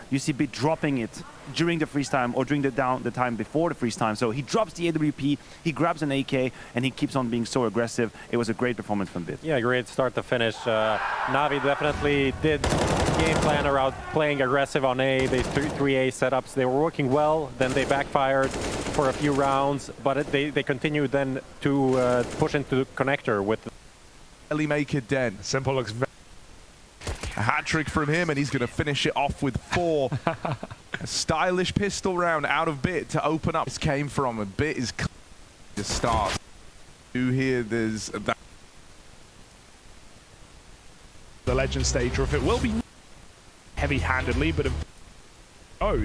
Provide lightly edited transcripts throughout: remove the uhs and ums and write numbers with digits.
you see Bit dropping it during the freeze time or during the time before the freeze time. So he drops the AWP, he grabs an AK, and he keeps on being so aggressive. It was a great performance from Bit. Yeah, great start to finish. NaVi definitely did game plan around playing aggressive on A. They 3A setups, they were working well, then they backfired for a few rounds, but they continued then to push into the connector with Ellie make a dent. Simple looks very... A hat trick from him, and he's going to finish it off with 4. A stylish pistol round out of Bit to open up. This came from a Bit is to start. Here, there's that. The legend stage, or if it will be heavy-handedly, but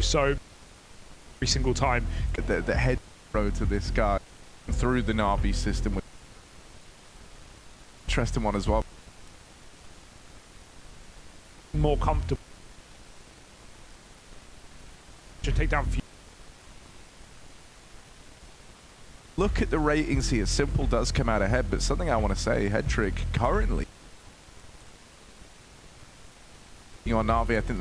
so every single time. The head throw to this guy through the NaVi system. Interesting one as well. More comfortable. Should take down. Look at the ratings here. Simple does come out ahead, but something I want to say, head trick currently on NaVi, I think.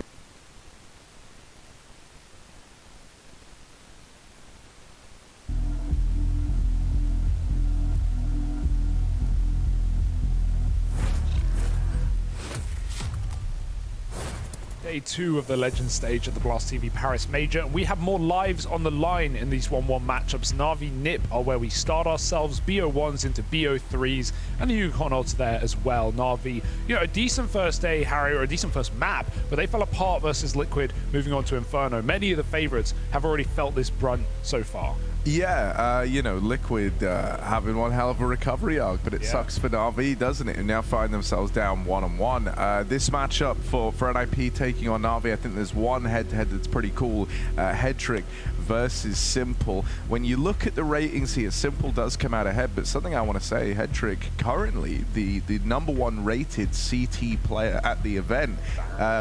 Day 2 of the Legend stage at the Blast TV Paris Major. We have more lives on the line in these 1-1 matchups. NaVi Nip are where we start ourselves. BO1s into BO3s, and the Yukon odds there as well. NaVi, you know, a decent first day, Harry, or a decent first map, but they fell apart versus Liquid, moving on to Inferno. Many of the favorites have already felt this brunt so far. Yeah, you know, Liquid having one hell of a recovery arc, but it sucks for NaVi, doesn't it? And now find themselves down 1-on-1. This matchup for NIP taking on NaVi, I think there's one head-to-head that's pretty cool. Head trick versus Simple. When you look at the ratings here, Simple does come out ahead, but something I want to say, head trick currently the #1 rated CT player at the event,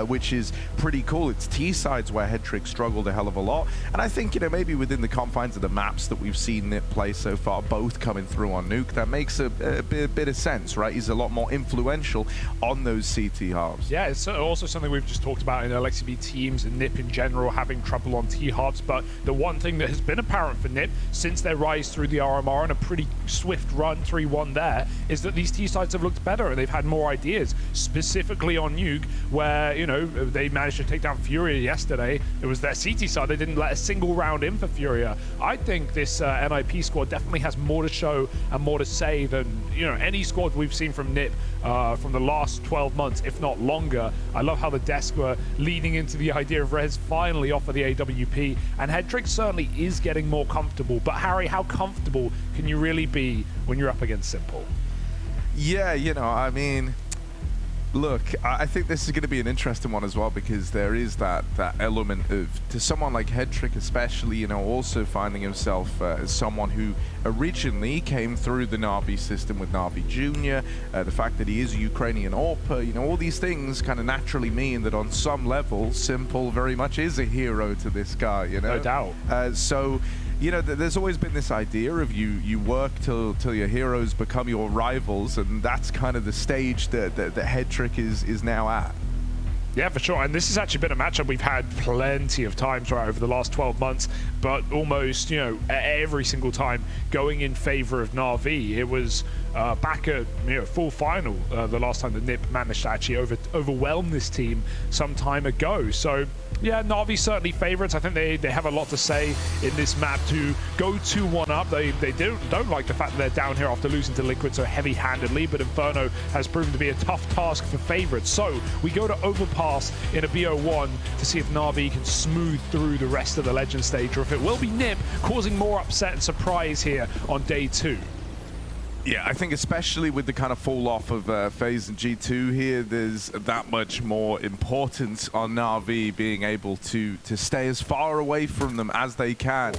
which is pretty cool. It's T-sides where head trick struggled a hell of a lot, and I think, you know, maybe within the confines of the map that we've seen Nip play so far, both coming through on Nuke, that makes a bit of sense, right? He's a lot more influential on those CT halves. Yeah, it's also something we've just talked about in LXB teams and Nip in general having trouble on T halves, but the one thing that has been apparent for Nip since their rise through the RMR and a pretty swift run 3-1 there is that these T sides have looked better and they've had more ideas, specifically on Nuke, where, you know, they managed to take down Furia yesterday. It was their CT side, they didn't let a single round in for Furia. I think this NIP squad definitely has more to show and more to say than, you know, any squad we've seen from Nip from the last 12 months, if not longer. I love how the desk were leaning into the idea of Rez finally offer the AWP, and Headtrick certainly is getting more comfortable. But Harry, how comfortable can you really be when you're up against Simple? Yeah, you know, I mean, look, I think this is going to be an interesting one as well, because there is that element of, to someone like Headtrick especially, you know, also finding himself as someone who originally came through the NaVi system with NaVi Jr., the fact that he is a Ukrainian AWP, you know, all these things kind of naturally mean that on some level, Simple very much is a hero to this guy, you know? No doubt. So, you know, there's always been this idea of you work till your heroes become your rivals, and that's kind of the stage that Headtrick is now at. Yeah, for sure. And this has actually been a matchup we've had plenty of times right over the last 12 months, but almost, you know, every single time going in favor of NaVi. It was back at, you know, full final the last time the Nip managed to actually overwhelm this team some time ago. So yeah, NaVi certainly favorites. I think they have a lot to say in this map to go 2-1 up. They don't like the fact that they're down here after losing to Liquid so heavy-handedly, but Inferno has proven to be a tough task for favorites. So we go to Overpass in a BO1 to see if NaVi can smooth through the rest of the Legend stage, or if it will be Nip causing more upset and surprise here on day 2. Yeah, I think especially with the kind of fall off of FaZe and G2 here, there's that much more importance on NaVi being able to stay as far away from them as they can.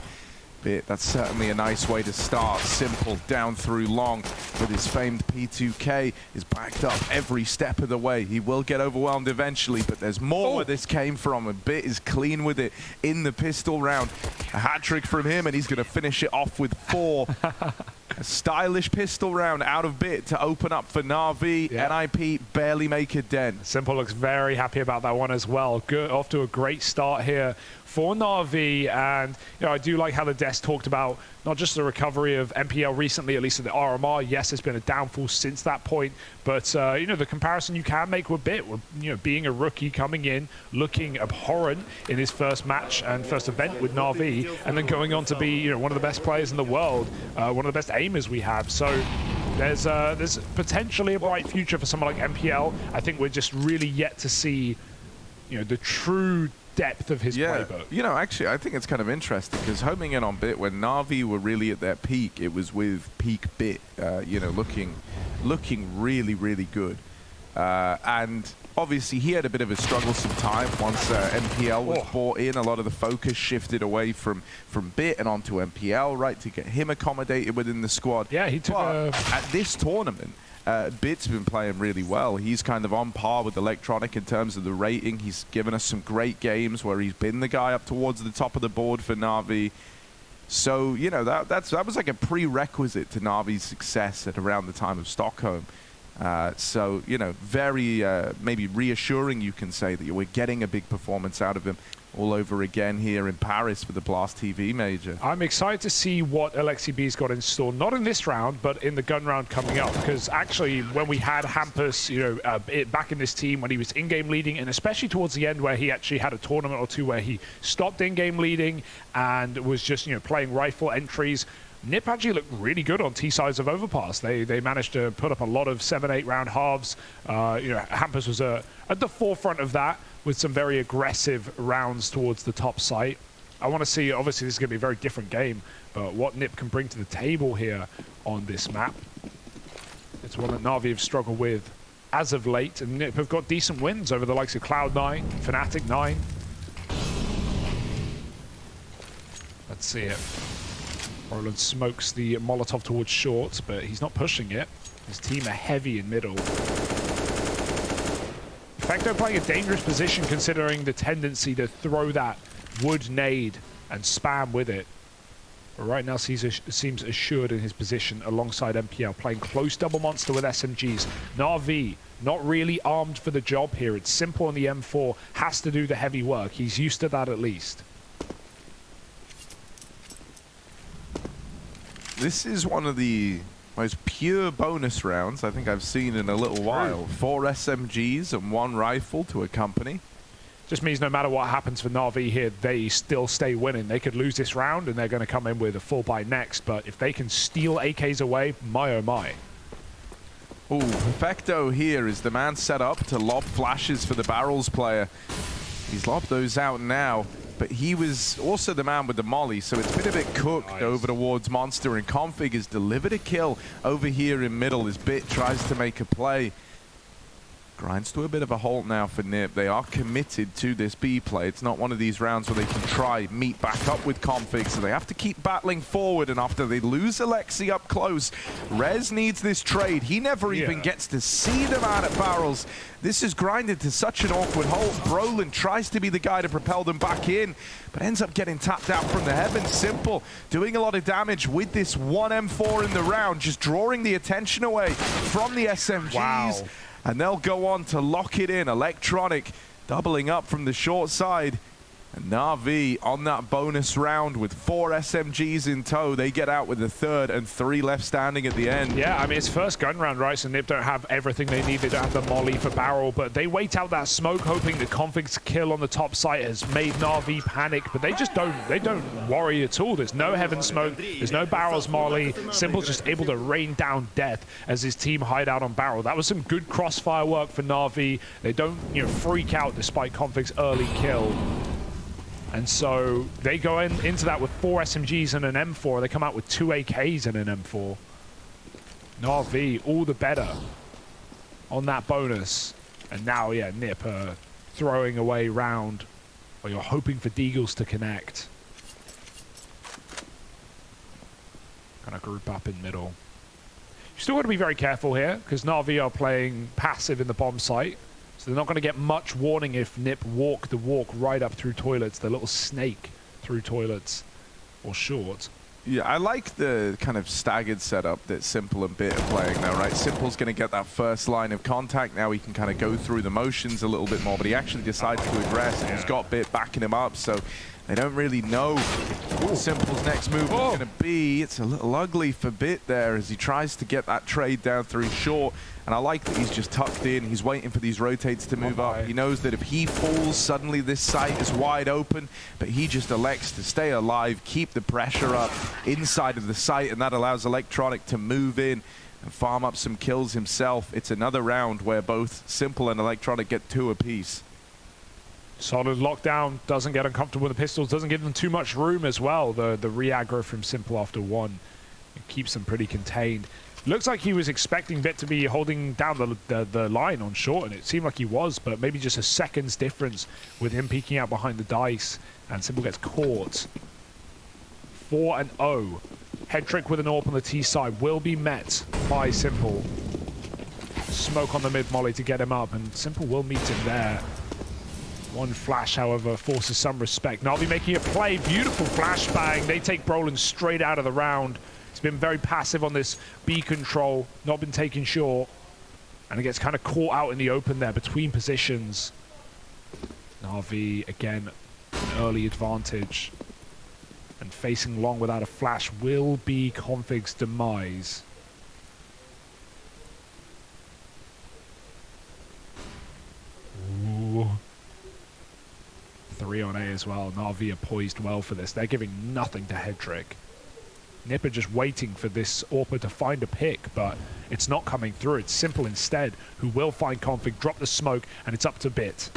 That's certainly a nice way to start. Simple down through long with his famed P2K is backed up every step of the way. He will get overwhelmed eventually, but there's more where this came from. A Bit is clean with it in the pistol round. A hat trick from him, and he's going to finish it off with 4. A stylish pistol round out of Bit to open up for NaVi. Yeah. NIP barely make a dent. Simple looks very happy about that one as well. Good, off to a great start here for NaVi, and I do like how the desk talked about not just the recovery of MPL recently, at least at the RMR. Yes, there's been a downfall since that point, but the comparison you can make with Bit, being a rookie coming in, looking abhorrent in his first match and first event with NaVi, and then going on to be one of the best players in the world, one of the best aimers we have. So there's potentially a bright future for someone like MPL. I think we're just really yet to see the true depth of his playbook. Actually, I think it's kind of interesting because homing in on Bit, when NaVi were really at their peak, it was with peak Bit, looking really, really good. And obviously, he had a bit of a strugglesome time once MPL was brought in. A lot of the focus shifted away from Bit and onto MPL, right, to get him accommodated within the squad. Yeah, he took at this tournament, Bit's been playing really well. He's kind of on par with Electronic in terms of the rating. He's given us some great games where he's been the guy up towards the top of the board for NaVi. So, that was like a prerequisite to NaVi's success at around the time of Stockholm. So, very maybe reassuring, you can say, that we're getting a big performance out of him all over again here in Paris for the Blast TV major. I'm excited to see what Aleksib's got in store, not in this round, but in the gun round coming up, because actually when we had Hampus, back in this team when he was in-game leading, and especially towards the end where he actually had a tournament or two where he stopped in-game leading and was just, playing rifle entries, NiP actually looked really good on T-sides of Overpass. They managed to put up a lot of 7-8 round halves. Hampus was at the forefront of that with some very aggressive rounds towards the top site. I want to see, obviously this is going to be a very different game, but what NiP can bring to the table here on this map. It's one that NaVi have struggled with as of late, and NiP have got decent wins over the likes of Cloud9, Fnatic 9. Let's see it. Roland smokes the Molotov towards short, but he's not pushing it. His team are heavy in middle. Perfecto playing a dangerous position considering the tendency to throw that wood nade and spam with it. But right now seems assured in his position alongside MPL, playing close double monster with SMGs. NaVi not really armed for the job here. It's simple on the M4, has to do the heavy work. He's used to that at least. This is one of the most pure bonus rounds I think I've seen in a little while. 4 SMGs and 1 rifle to accompany. Just means no matter what happens for NaVi here, they still stay winning. They could lose this round and they're going to come in with a full buy next, but if they can steal AKs away, my oh my. Ooh, Perfecto here is the man set up to lob flashes for the Barrels player. He's lobbed those out now. But he was also the man with the molly, so it's been a bit cooked over towards Monster, and Config has delivered a kill over here in middle as Bit tries to make a play. Grinds to a bit of a halt now for NiP. They are committed to this B play. It's not one of these rounds where they can try meet back up with Config, so they have to keep battling forward, and after they lose Alexi up close, Rez needs this trade. He never even gets to see the man at Barrels. This is grinded to such an awkward halt. Brolin tries to be the guy to propel them back in, but ends up getting tapped out from the heavens. Simple, doing a lot of damage with this 1 M4 in the round, just drawing the attention away from the SMGs. Wow. And they'll go on to lock it in. Electronic doubling up from the short side. And NaVi on that bonus round with 4 SMGs in tow. They get out with the 3rd and 3 left standing at the end. Yeah, I mean, it's first gun round, right? So NiP don't have everything they need. They don't have the molly for barrel, but they wait out that smoke, hoping that Config's kill on the top site has made NaVi panic, but they just don't worry at all. There's no heaven smoke. There's no barrels molly. Simple's just able to rain down death as his team hide out on barrel. That was some good crossfire work for NaVi. They don't, freak out despite Config's early kill. And so they go into that with 4 SMGs and an M4. They come out with 2 AKs and an M4. NaVi, all the better on that bonus. And now, yeah, NiP throwing away round. Or you're hoping for Deagles to connect. Kind of group up in middle. You still got to be very careful here, because NaVi are playing passive in the bomb site. So they're not going to get much warning if NiP walk the walk right up through toilets, the little snake through toilets or short. Yeah, I like the kind of staggered setup that Simple and Bit are playing now, right? Simple's going to get that first line of contact. Now he can kind of go through the motions a little bit more, but he actually decides to address, and he's got Bit backing him up, so they don't really know what Simple's next move is going to be. It's a little ugly for Bit there as he tries to get that trade down through short. And I like that he's just tucked in. He's waiting for these rotates to move up. He knows that if he falls, suddenly this site is wide open. But he just elects to stay alive, keep the pressure up inside of the site, and that allows Electronic to move in and farm up some kills himself. It's another round where both Simple and Electronic get 2 apiece. Solid lockdown, doesn't get uncomfortable with the pistols, doesn't give them too much room as well. The re-aggro from Simple after 1, it keeps them pretty contained. Looks like he was expecting Bit to be holding down the line on short, and it seemed like he was, but maybe just a second's difference with him peeking out behind the dice, and Simple gets caught. 4-0. Head trick with an AWP on the T side will be met by Simple. Smoke on the mid molly to get him up, and Simple will meet him there. One flash, however, forces some respect. NaVi making a play. Beautiful flashbang. They take Brolin straight out of the round. He's been very passive on this B control, not been taken short. And it gets kind of caught out in the open there between positions. NaVi, again, an early advantage. And facing long without a flash will be Config's demise. Ooh. 3 on A as well. NaVi are poised well for this. They're giving nothing to head trick. Nipper just waiting for this AWPer to find a pick, but it's not coming through. It's Simple instead, who will find Config, drop the smoke, and it's up to Bit.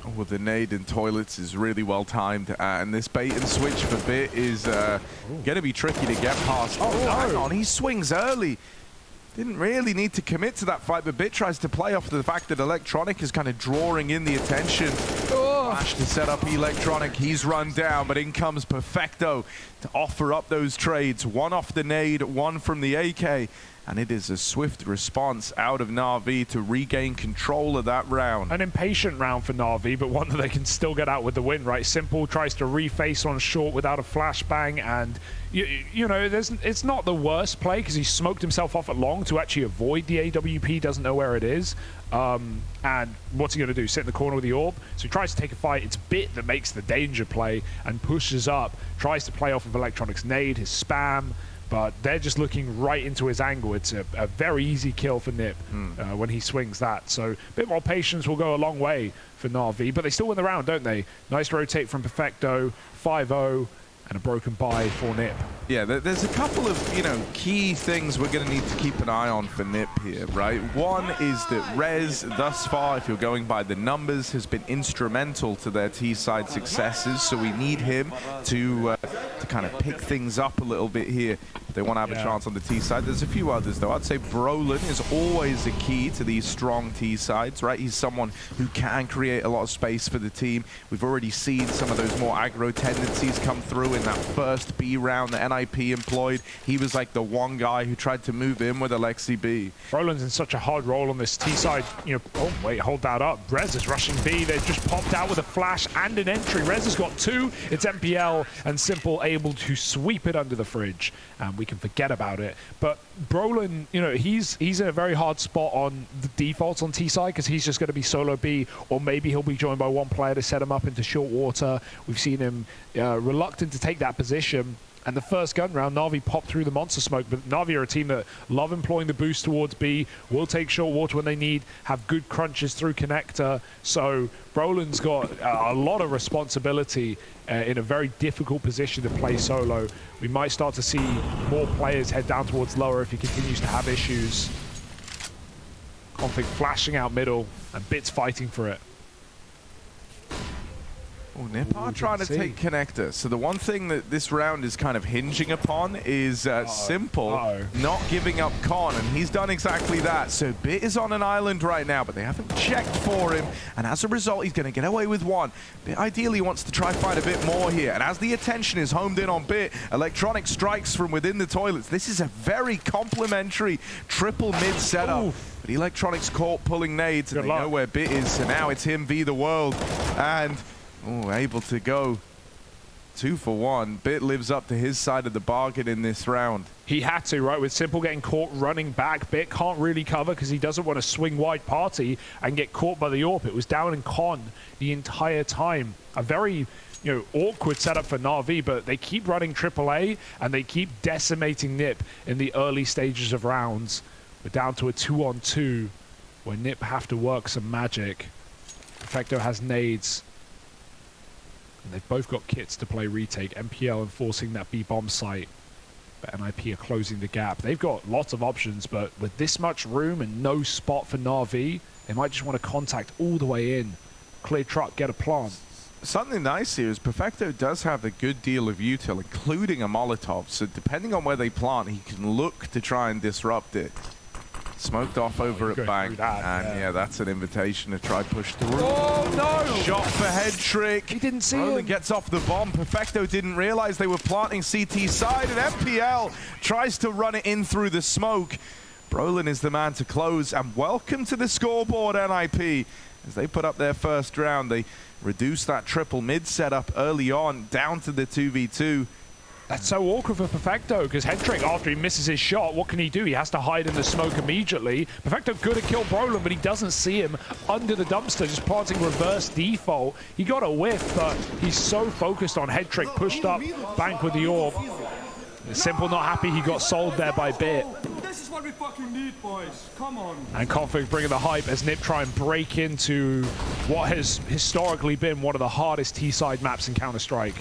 Oh, well, the nade in toilets is really well timed, and this bait and switch for Bit is going to be tricky to get past. Oh, hang on, he swings early. Didn't really need to commit to that fight, but Bit tries to play off the fact that Electronic is kind of drawing in the attention. Flash to set up Electronic. He's run down, but in comes Perfecto to offer up those trades. 1 off the nade, 1 from the AK. And it is a swift response out of NaVi to regain control of that round. An impatient round for NaVi, but one that they can still get out with the win, right? Simple tries to reface on short without a flashbang, and you know, it's not the worst play because he smoked himself off at long to actually avoid the AWP, doesn't know where it is. And what's he going to do? Sit in the corner with the AWP? So he tries to take a fight. It's Bit that makes the danger play and pushes up, tries to play off of Electronic's nade, his spam, but they're just looking right into his angle. It's a very easy kill for Nip when he swings that. So a bit more patience will go a long way for NaVi, but they still win the round, don't they? Nice rotate from Perfecto, 5-0, and a broken buy for Nip. Yeah, there's a couple of, you know, key things we're going to need to keep an eye on for Nip here, right? One is that Rez, thus far, if you're going by the numbers, has been instrumental to their T-side successes, so we need him to kind of pick things up a little bit here if they want to have a chance on the T-side. There's a few others, though. I'd say Brolin is always a key to these strong T-sides, right? He's someone who can create a lot of space for the team. We've already seen some of those more aggro tendencies come through in that first B round that NIP employed. He was like the one guy who tried to move in with Alexi B. Brolin's in such a hard role on this T-side. You know, oh, wait, hold that up. Rez is rushing B. They've just popped out with a flash and an entry. Rez has got 2. It's MPL and Simple able to sweep it under the fridge, and we can forget about it. But Brolin, you know, he's in a very hard spot on the defaults on T-side because he's just going to be solo B, or maybe he'll be joined by one player to set him up into short water. We've seen him reluctant to take that position. And the first gun round, NaVi popped through the monster smoke, but NaVi are a team that love employing the boost towards B, will take short water when they need, have good crunches through connector. So Brolin's got a lot of responsibility in a very difficult position to play solo. We might start to see more players head down towards lower if he continues to have issues. Config flashing out middle, and Bit's fighting for it. Oh, Nip are trying to take connector. So the one thing that this round is kind of hinging upon is Simple not giving up Con, and he's done exactly that. So Bit is on an island right now, but they haven't checked for him, and as a result, he's going to get away with 1. Bit ideally wants to try find a bit more here, and as the attention is homed in on Bit, Electronic strikes from within the toilets. This is a very complimentary triple mid setup. Oof. But Electronic's caught pulling nades, and they know where Bit is, so now it's him v the world, and able to go 2 for 1. Bit lives up to his side of the bargain in this round. He had to, right? With Simple getting caught running back, Bit can't really cover because he doesn't want to swing wide party and get caught by the AWP. It was down in con the entire time. A very, awkward setup for NaVi, but they keep running AAA and they keep decimating NiP in the early stages of rounds. We're down to a 2-on-2 where NiP have to work some magic. Perfecto has nades. And they've both got kits to play retake. MPL enforcing that B bomb site. But NIP are closing the gap. They've got lots of options, but with this much room and no spot for NaVi, they might just want to contact all the way in. Clear truck, get a plant. Something nice here is Perfecto does have a good deal of util, including a Molotov. So depending on where they plant, he can look to try and disrupt it. Smoked off over at Bank, and yeah, that's an invitation to try push through. Oh no! Shot for head trick. He didn't see Roland him. gets off the bomb. Perfecto didn't realize they were planting CT side, and MPL tries to run it in through the smoke. Brolin is the man to close, and welcome to the scoreboard, NIP. As they put up their first round, they reduce that triple mid setup early on, down to the 2v2. That's so awkward for Perfecto, because Headtrick, after he misses his shot, what can he do? He has to hide in the smoke immediately. Perfecto could have killed Brolin, but he doesn't see him under the dumpster, just planting reverse default. He got a whiff, but he's so focused on Headtrick, pushed up, Bank with the AWP. Simple not happy he got sold there by Bit. This is what we fucking need, boys. Come on. And Config bringing the hype as NiP try and break into what has historically been one of the hardest T-side maps in Counter-Strike.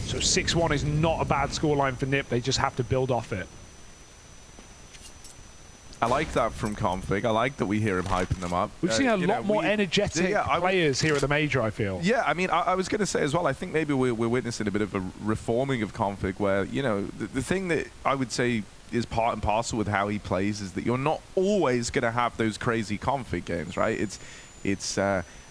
So 6-1 is not a bad scoreline for NiP. They just have to build off it. I like that from Config. I like that we hear him hyping them up. We've seen a lot more energetic players here at the Major, I feel. Yeah, I mean, I was going to say as well, I think maybe we're witnessing a bit of a reforming of Config where, the thing that I would say is part and parcel with how he plays is that you're not always going to have those crazy Config games, right? It's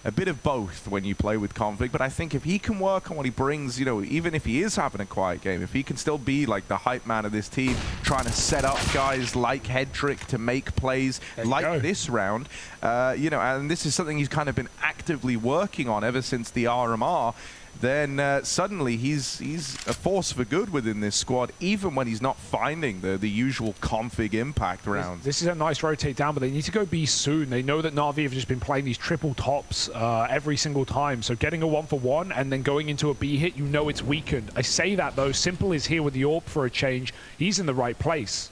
a bit of both when you play with Config, but I think if he can work on what he brings, even if he is having a quiet game, if he can still be like the hype man of this team, trying to set up guys like Headtrick to make plays like this round, and this is something he's kind of been actively working on ever since the RMR, then suddenly he's a force for good within this squad, even when he's not finding the usual Config impact rounds. This is a nice rotate down, but they need to go B soon. They know that NaVi have just been playing these triple tops every single time, so getting a 1-for-1 and then going into a B hit, it's weakened. I say that though, Simple is here with the AWP for a change. He's in the right place.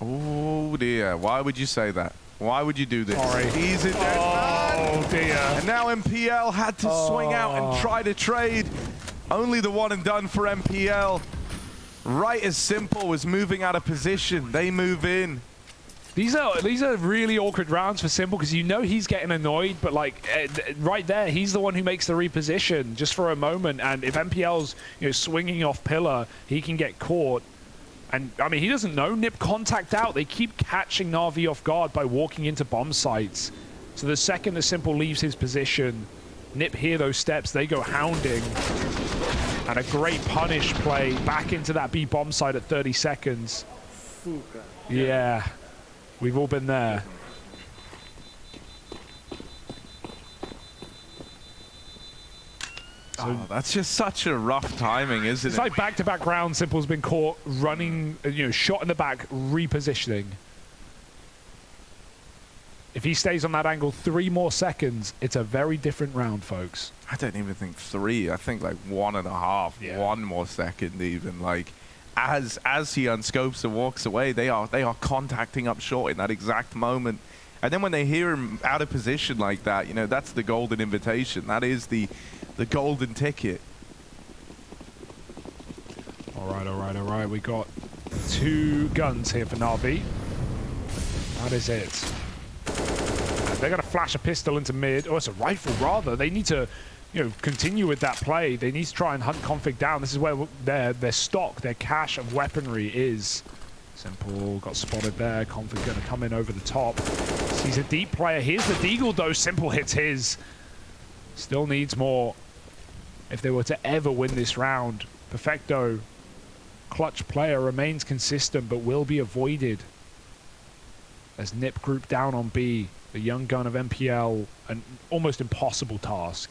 Oh dear, why would you say that? Why would you do this? Sorry. He's a dead man. Oh dear. And now MPL had to swing out and try to trade. Only the one and done for MPL. Right as Simple was moving out of position, they move in. These are really awkward rounds for Simple because he's getting annoyed, but right there, he's the one who makes the reposition just for a moment. And if MPL's swinging off pillar, he can get caught. And, I mean, he doesn't know. NiP contact out. They keep catching NaVi off guard by walking into bomb sites. So the second the Simple leaves his position, NiP hear those steps. They go hounding. And a great punish play back into that B bomb site at 30 seconds. Yeah. We've all been there. That's just such a rough timing, isn't it? It's like back-to-back rounds. Simple's been caught running, shot in the back, repositioning. If he stays on that angle 3 more seconds, it's a very different round, folks. I don't even think 3. I think like 1.5, Yeah. 1 more second even. Like as he unscopes and walks away, they are contacting up short in that exact moment. And then when they hear him out of position like that, that's the golden invitation. That is the golden ticket. All right. We got 2 guns here for NaVi. That is it. They're going to flash a pistol into mid. Oh, it's a rifle, rather. They need to, continue with that play. They need to try and hunt Config down. This is where their stock, their cache of weaponry is. Simple got spotted there. Config going to come in over the top. He's a deep player. Here's the Deagle, though. Simple hits his. Still needs more if they were to ever win this round. Perfecto, clutch player, remains consistent but will be avoided as NiP group down on B. The young gun of MPL, an almost impossible task.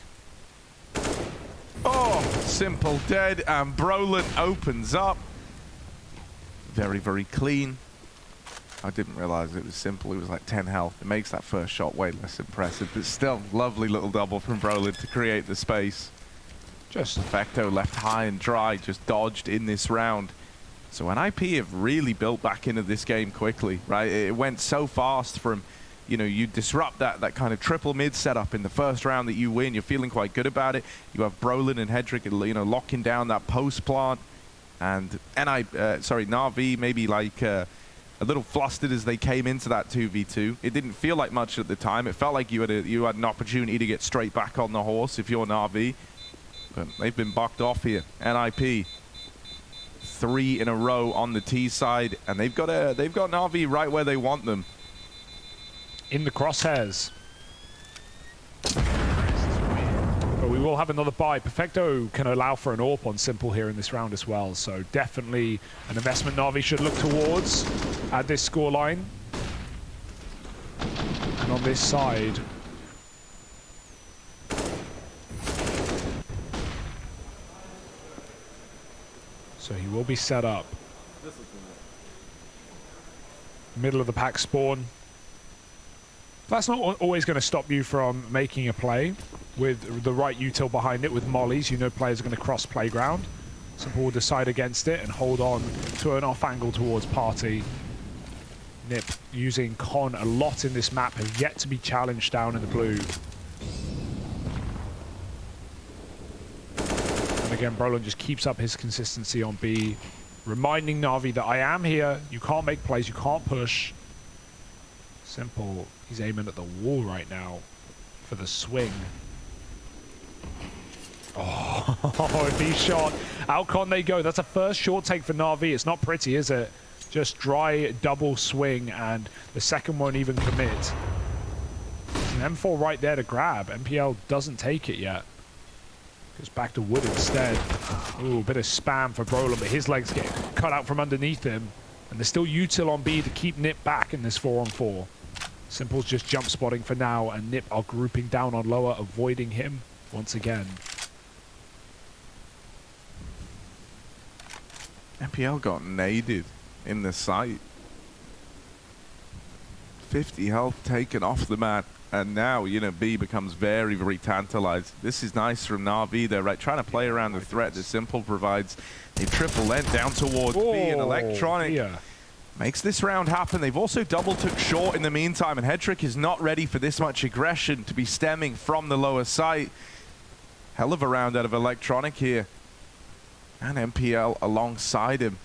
Oh, Simple dead, and Brolin opens up. Very, very clean. I didn't realize it was Simple. It was like 10 health. It makes that first shot way less impressive, but still, lovely little double from Brolin to create the space. Just Vecto left high and dry, just dodged in this round. So NIP have really built back into this game quickly, right? It went so fast from, you know, you disrupt that kind of triple mid setup in the first round that you win. You're feeling quite good about it. You have Brolin and Hedrick, you know, locking down that post plant. And NaVi maybe like a little flustered as they came into that 2v2. It didn't feel like much at the time. It felt like you had an opportunity to get straight back on the horse if you're NaVi. But they've been bucked off here. NIP 3 in a row on the T side, and they've got NaVi right where they want them. In the crosshairs. But we will have another buy. Perfecto can allow for an AWP on Simple here in this round as well. So definitely an investment NaVi should look towards at this scoreline. And on this side, so he will be set up. Middle of the pack spawn. That's not always going to stop you from making a play with the right util behind it with mollies. You know players are going to cross playground. Simple will decide against it and hold on to an off angle towards Party. Nip using Con a lot in this map, has yet to be challenged down in the blue. And again, Brolin just keeps up his consistency on B, reminding NaVi that I am here. You can't make plays, you can't push. Simple, he's aiming at the wall right now for the swing. Oh, B shot. Outcon they go. That's a first short take for NaVi. It's not pretty, is it? Just dry double swing, and the second won't even commit. There's an M4 right there to grab. MPL doesn't take it yet. Goes back to wood instead. Ooh, bit of spam for Brolin, but his legs get cut out from underneath him. And there's still util on B to keep Nip back in this 4-on-4. Simple's just jump spotting for now, and Nip are grouping down on lower, avoiding him once again. MPL got naded in the site. 50 health taken off the mat, and now, you know, B becomes very, very tantalized. This is nice from NaVi. They're right, trying to play around the threat that Simple provides. A triple length down towards B, and Electronic makes this round happen. They've also double took short in the meantime, and Hedrick is not ready for this much aggression to be stemming from the lower site. Hell of a round out of Electronic here. And MPL alongside him.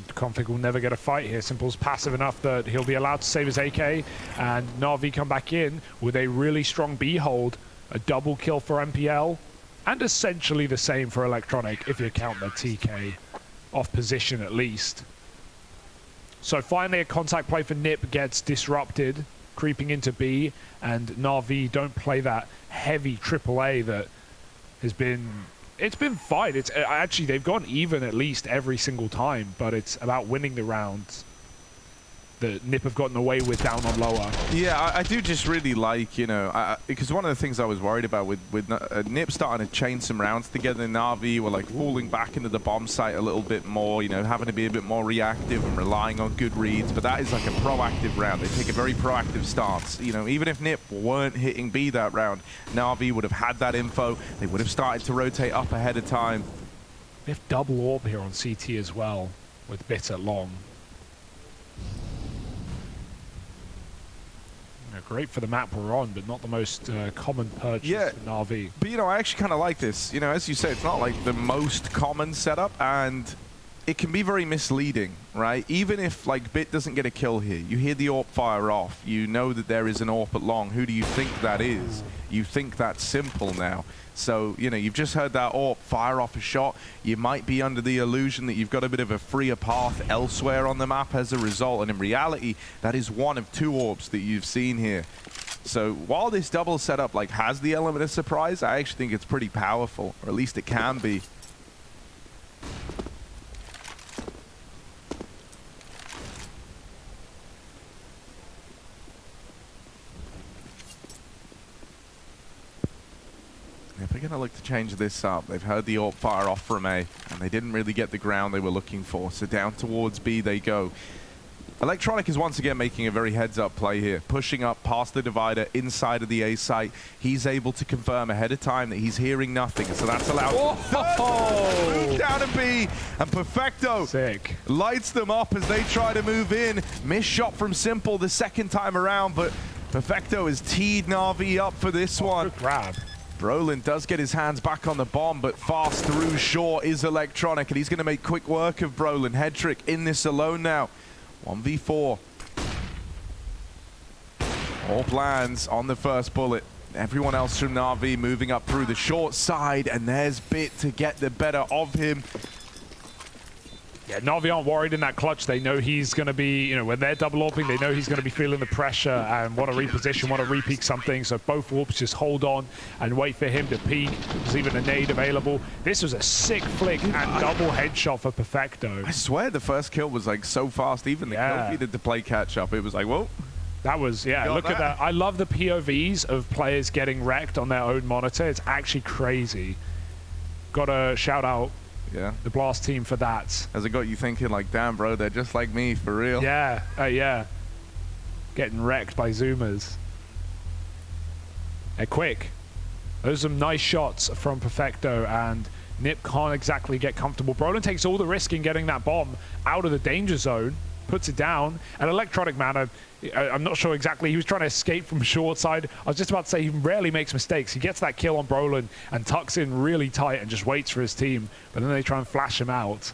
Config will never get a fight here. Simple's passive enough that he'll be allowed to save his AK, and NaVi come back in with a really strong B hold. A double kill for MPL, and essentially the same for Electronic, if you count the TK off position at least. So finally a contact play for Nip gets disrupted, creeping into B, and NaVi don't play that heavy AAA that has been... It's been fine. It's actually, they've gone even at least every single time, but it's about winning the rounds that Nip have gotten away with down on lower. Yeah, I do just really like, you know, because one of the things I was worried about with Nip starting to chain some rounds together, NaVi were like falling back into the bomb site a little bit more, you know, having to be a bit more reactive and relying on good reads, but that is like a proactive round. They take a very proactive stance. You know, even if Nip weren't hitting B that round, NaVi would have had that info. They would have started to rotate up ahead of time. We have double orb here on CT as well, with Bitter long. Great for the map we're on, but not the most common purchase for NaVi. But, you know, I actually kind of like this. You know, as you say, it's not like the most common setup, and it can be very misleading, right? Even if, like, Bit doesn't get a kill here, you hear the AWP fire off, you know that there is an AWP at long. Who do you think that is? You think that's Simple now. So, you know, you've just heard that AWP fire off a shot. You might be under the illusion that you've got a bit of a freer path elsewhere on the map as a result. And in reality, that is one of two AWPs that you've seen here. So while this double setup like has the element of surprise, I actually think it's pretty powerful, or at least it can be. If they're going to look to change this up, they've heard the AWP fire off from A, and they didn't really get the ground they were looking for. So down towards B they go. Electronic is once again making a very heads-up play here, pushing up past the divider inside of the A site. He's able to confirm ahead of time that he's hearing nothing, so that's allowed move down to B, and Perfecto lights them up as they try to move in. Missed shot from Simple the second time around, but Perfecto has teed NaVi up for this one. Good grab. Brolin does get his hands back on the bomb, but fast through short is Electronic, and he's going to make quick work of Brolin. Headtrick in this alone now. 1v4. All plans on the first bullet. Everyone else from NaVi moving up through the short side, and there's Bit to get the better of him. Yeah, NaVi aren't worried in that clutch. They know he's going to be, you know, when they're double AWPing, they know he's going to be feeling the pressure and want to reposition, want to re-peek something. So both AWPs just hold on and wait for him to peek. There's even a nade available. This was a sick flick and double headshot for Perfecto. I swear the first kill was like so fast. Even the kill feed did the play catch up. It was like, whoa. That was, yeah, look at that. I love the POVs of players getting wrecked on their own monitor. It's actually crazy. Got to shout out the Blast team for that. Has it got you thinking like, damn, bro, they're just like me, for real? Yeah, yeah. Getting wrecked by Zoomers. They're quick. Those are some nice shots from Perfecto, and Nip can't exactly get comfortable. Brolin takes all the risk in getting that bomb out of the danger zone, puts it down, and Electronic, man, I'm not sure exactly. He was trying to escape from short side. I was just about to say he rarely makes mistakes. He gets that kill on Brolin and tucks in really tight and just waits for his team, but then they try and flash him out.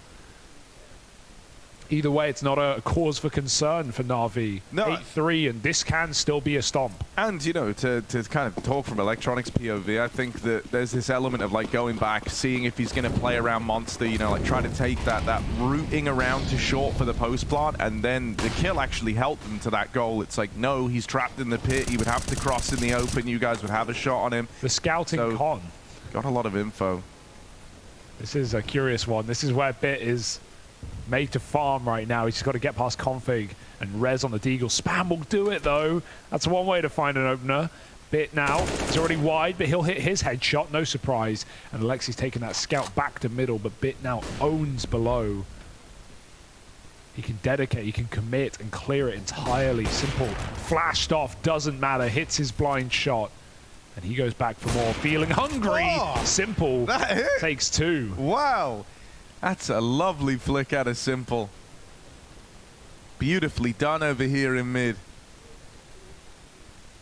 Either way, it's not a cause for concern for NaVi. No. 8-3, and this can still be a stomp. And, you know, to kind of talk from Electronic's POV, I think that there's this element of, like, going back, seeing if he's going to play around Monster, you know, like, try to take that routing around to short for the post plant, and then the kill actually helped them to that goal. It's like, no, he's trapped in the pit. He would have to cross in the open. You guys would have a shot on him. The scouting con. Got a lot of info. This is a curious one. This is where Bit is made to farm right now. He's just got to get past config and res on the deagle. Spam will do it though. That's one way to find an opener. Bit now, he's already wide, but he'll hit his headshot, no surprise. And Alexi's taking that scout back to middle, but Bit now owns below. He can dedicate, he can commit and clear it entirely. Simple, flashed off, doesn't matter, hits his blind shot. And he goes back for more, feeling hungry. Simple takes two. Wow. That's a lovely flick out of Simple. Beautifully done over here in mid.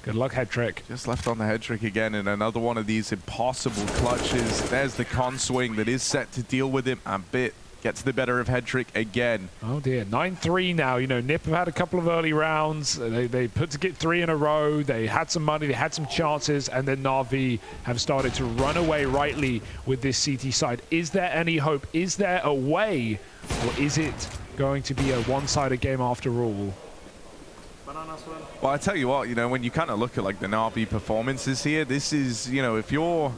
Good luck, head trick. Just left on the head trick again, and another one of these impossible clutches. There's the con swing that is set to deal with him, and Bit gets the better of head trick again. Oh dear, 9-3 now. You know, Nip have had a couple of early rounds. They put to get 3 in a row. They had some money, they had some chances, and then NaVi have started to run away rightly with this CT side. Is there any hope? Is there a way? Or is it going to be a one-sided game after all? Well, I tell you what, you know, when you kind of look at like the NaVi performances here, this is, you know, if you're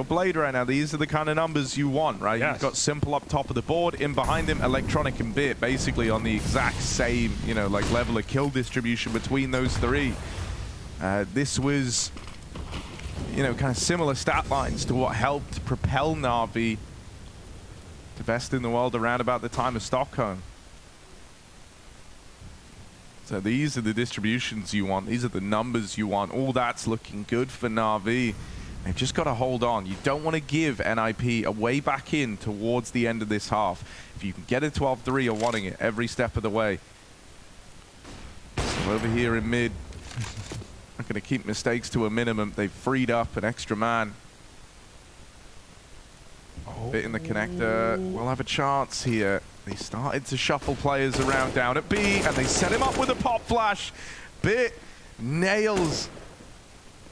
Blade right now, these are the kind of numbers you want, right? Yes. You've got Simple up top of the board, in behind him, Electronic and Bit, basically on the exact same, you know, like level of kill distribution between those three. This was, you know, kind of similar stat lines to what helped propel NaVi to best in the world around about the time of Stockholm. So these are the distributions you want. These are the numbers you want. All that's looking good for NaVi. They've just got to hold on. You don't want to give NIP a way back in towards the end of this half. If you can get a 12-3, you're wanting it every step of the way. So over here in mid, I'm going to keep mistakes to a minimum. They've freed up an extra man. Bit in the connector. We'll have a chance here. They started to shuffle players around down at B, and they set him up with a pop flash. Bit nails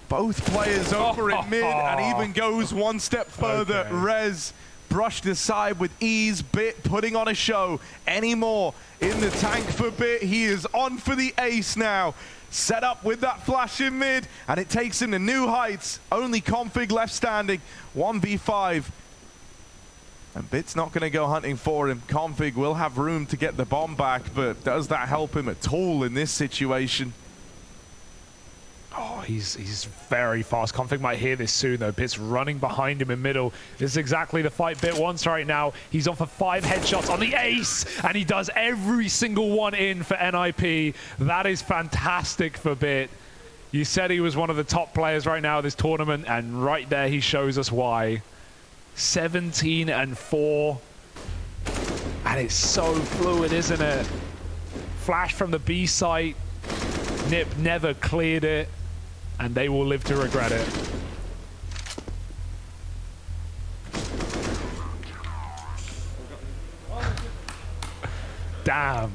both players over in mid and even goes one step further. Okay. Rez brushed aside with ease. Bit putting on a show. Any more in the tank for Bit? He is on for the ace now. Set up with that flash in mid, and it takes him to new heights. Only config left standing. 1v5. And Bit's not going to go hunting for him. Config will have room to get the bomb back, but does that help him at all in this situation? Oh, he's very fast. Config might hear this soon, though. Bit's running behind him in middle. This is exactly the fight Bit wants right now. He's on for 5 headshots on the ace, and he does every single one in for NIP. That is fantastic for Bit. You said he was one of the top players right now this tournament, and right there he shows us why. 17 and 4. And it's so fluid, isn't it? Flash from the B site. Nip never cleared it, and they will live to regret it. Damn.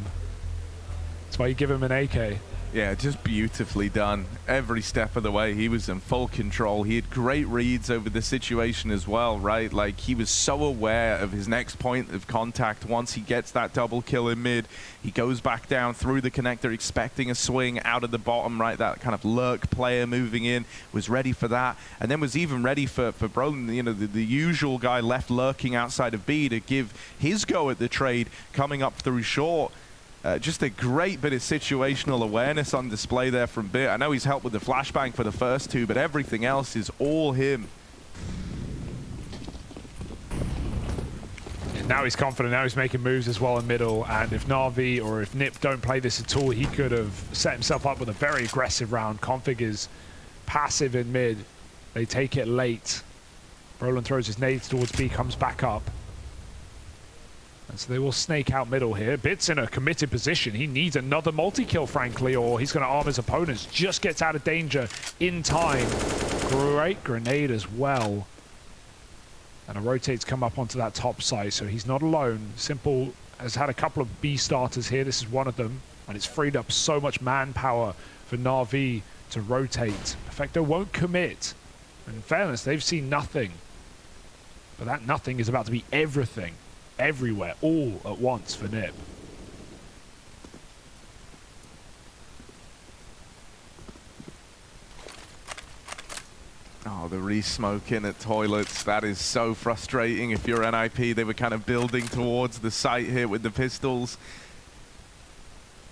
That's why you give him an AK. Yeah, just beautifully done. Every step of the way, he was in full control. He had great reads over the situation as well, right? Like, he was so aware of his next point of contact. Once he gets that double kill in mid, he goes back down through the connector, expecting a swing out of the bottom, right? That kind of lurk player moving in, was ready for that, and then was even ready for Brolin, you know, the usual guy left lurking outside of B to give his go at the trade, coming up through short. Just a great bit of situational awareness on display there from Bit. I know he's helped with the flashbang for the first 2, but everything else is all him. And now he's confident, now he's making moves as well in middle, and if NaVi or if Nip don't play this at all, he could have set himself up with a very aggressive round. Config is passive in mid. They take it late. Brolin throws his nades towards B, comes back up. And so they will snake out middle here. Bit's in a committed position. He needs another multi-kill, frankly, or he's going to arm his opponents. Just gets out of danger in time. Great grenade as well. And a rotate's come up onto that top side, so he's not alone. Simple has had a couple of B starters here. This is one of them. And it's freed up so much manpower for NaVi to rotate. Perfecto won't commit. In fairness, they've seen nothing. But that nothing is about to be everything. Everywhere, all at once for Nip. Oh, the re-smoking at toilets, that is so frustrating. If you're NIP, they were kind of building towards the site here with the pistols.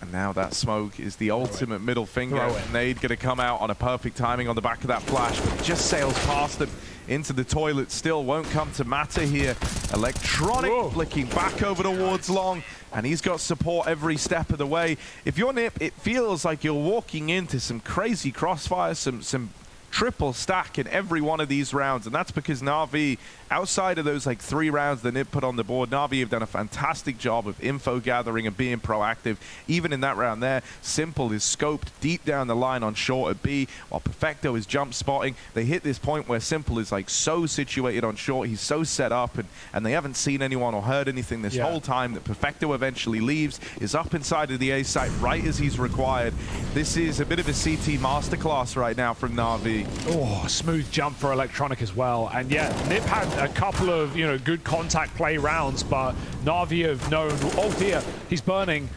And now that smoke is the ultimate middle finger. Nade gonna come out on a perfect timing on the back of that flash, but just sails past them into the toilet. Still won't come to matter here. Electronic flicking back over towards Long, and he's got support every step of the way. If you're Nip, it feels like you're walking into some crazy crossfire, some triple stack in every one of these rounds, and that's because NaVi, outside of those like 3 rounds that Nip put on the board, NaVi have done a fantastic job of info gathering and being proactive. Even in that round there, Simple is scoped deep down the line on short at B, while Perfecto is jump spotting. They hit this point where Simple is like so situated on short, he's so set up, and they haven't seen anyone or heard anything this whole time that Perfecto eventually leaves, is up inside of the A site right as he's required. This is a bit of a CT masterclass right now from NaVi. Oh, smooth jump for Electronic as well. And yeah, Nip had a couple of, you know, good contact play rounds, but NaVi have known, oh dear, he's burning.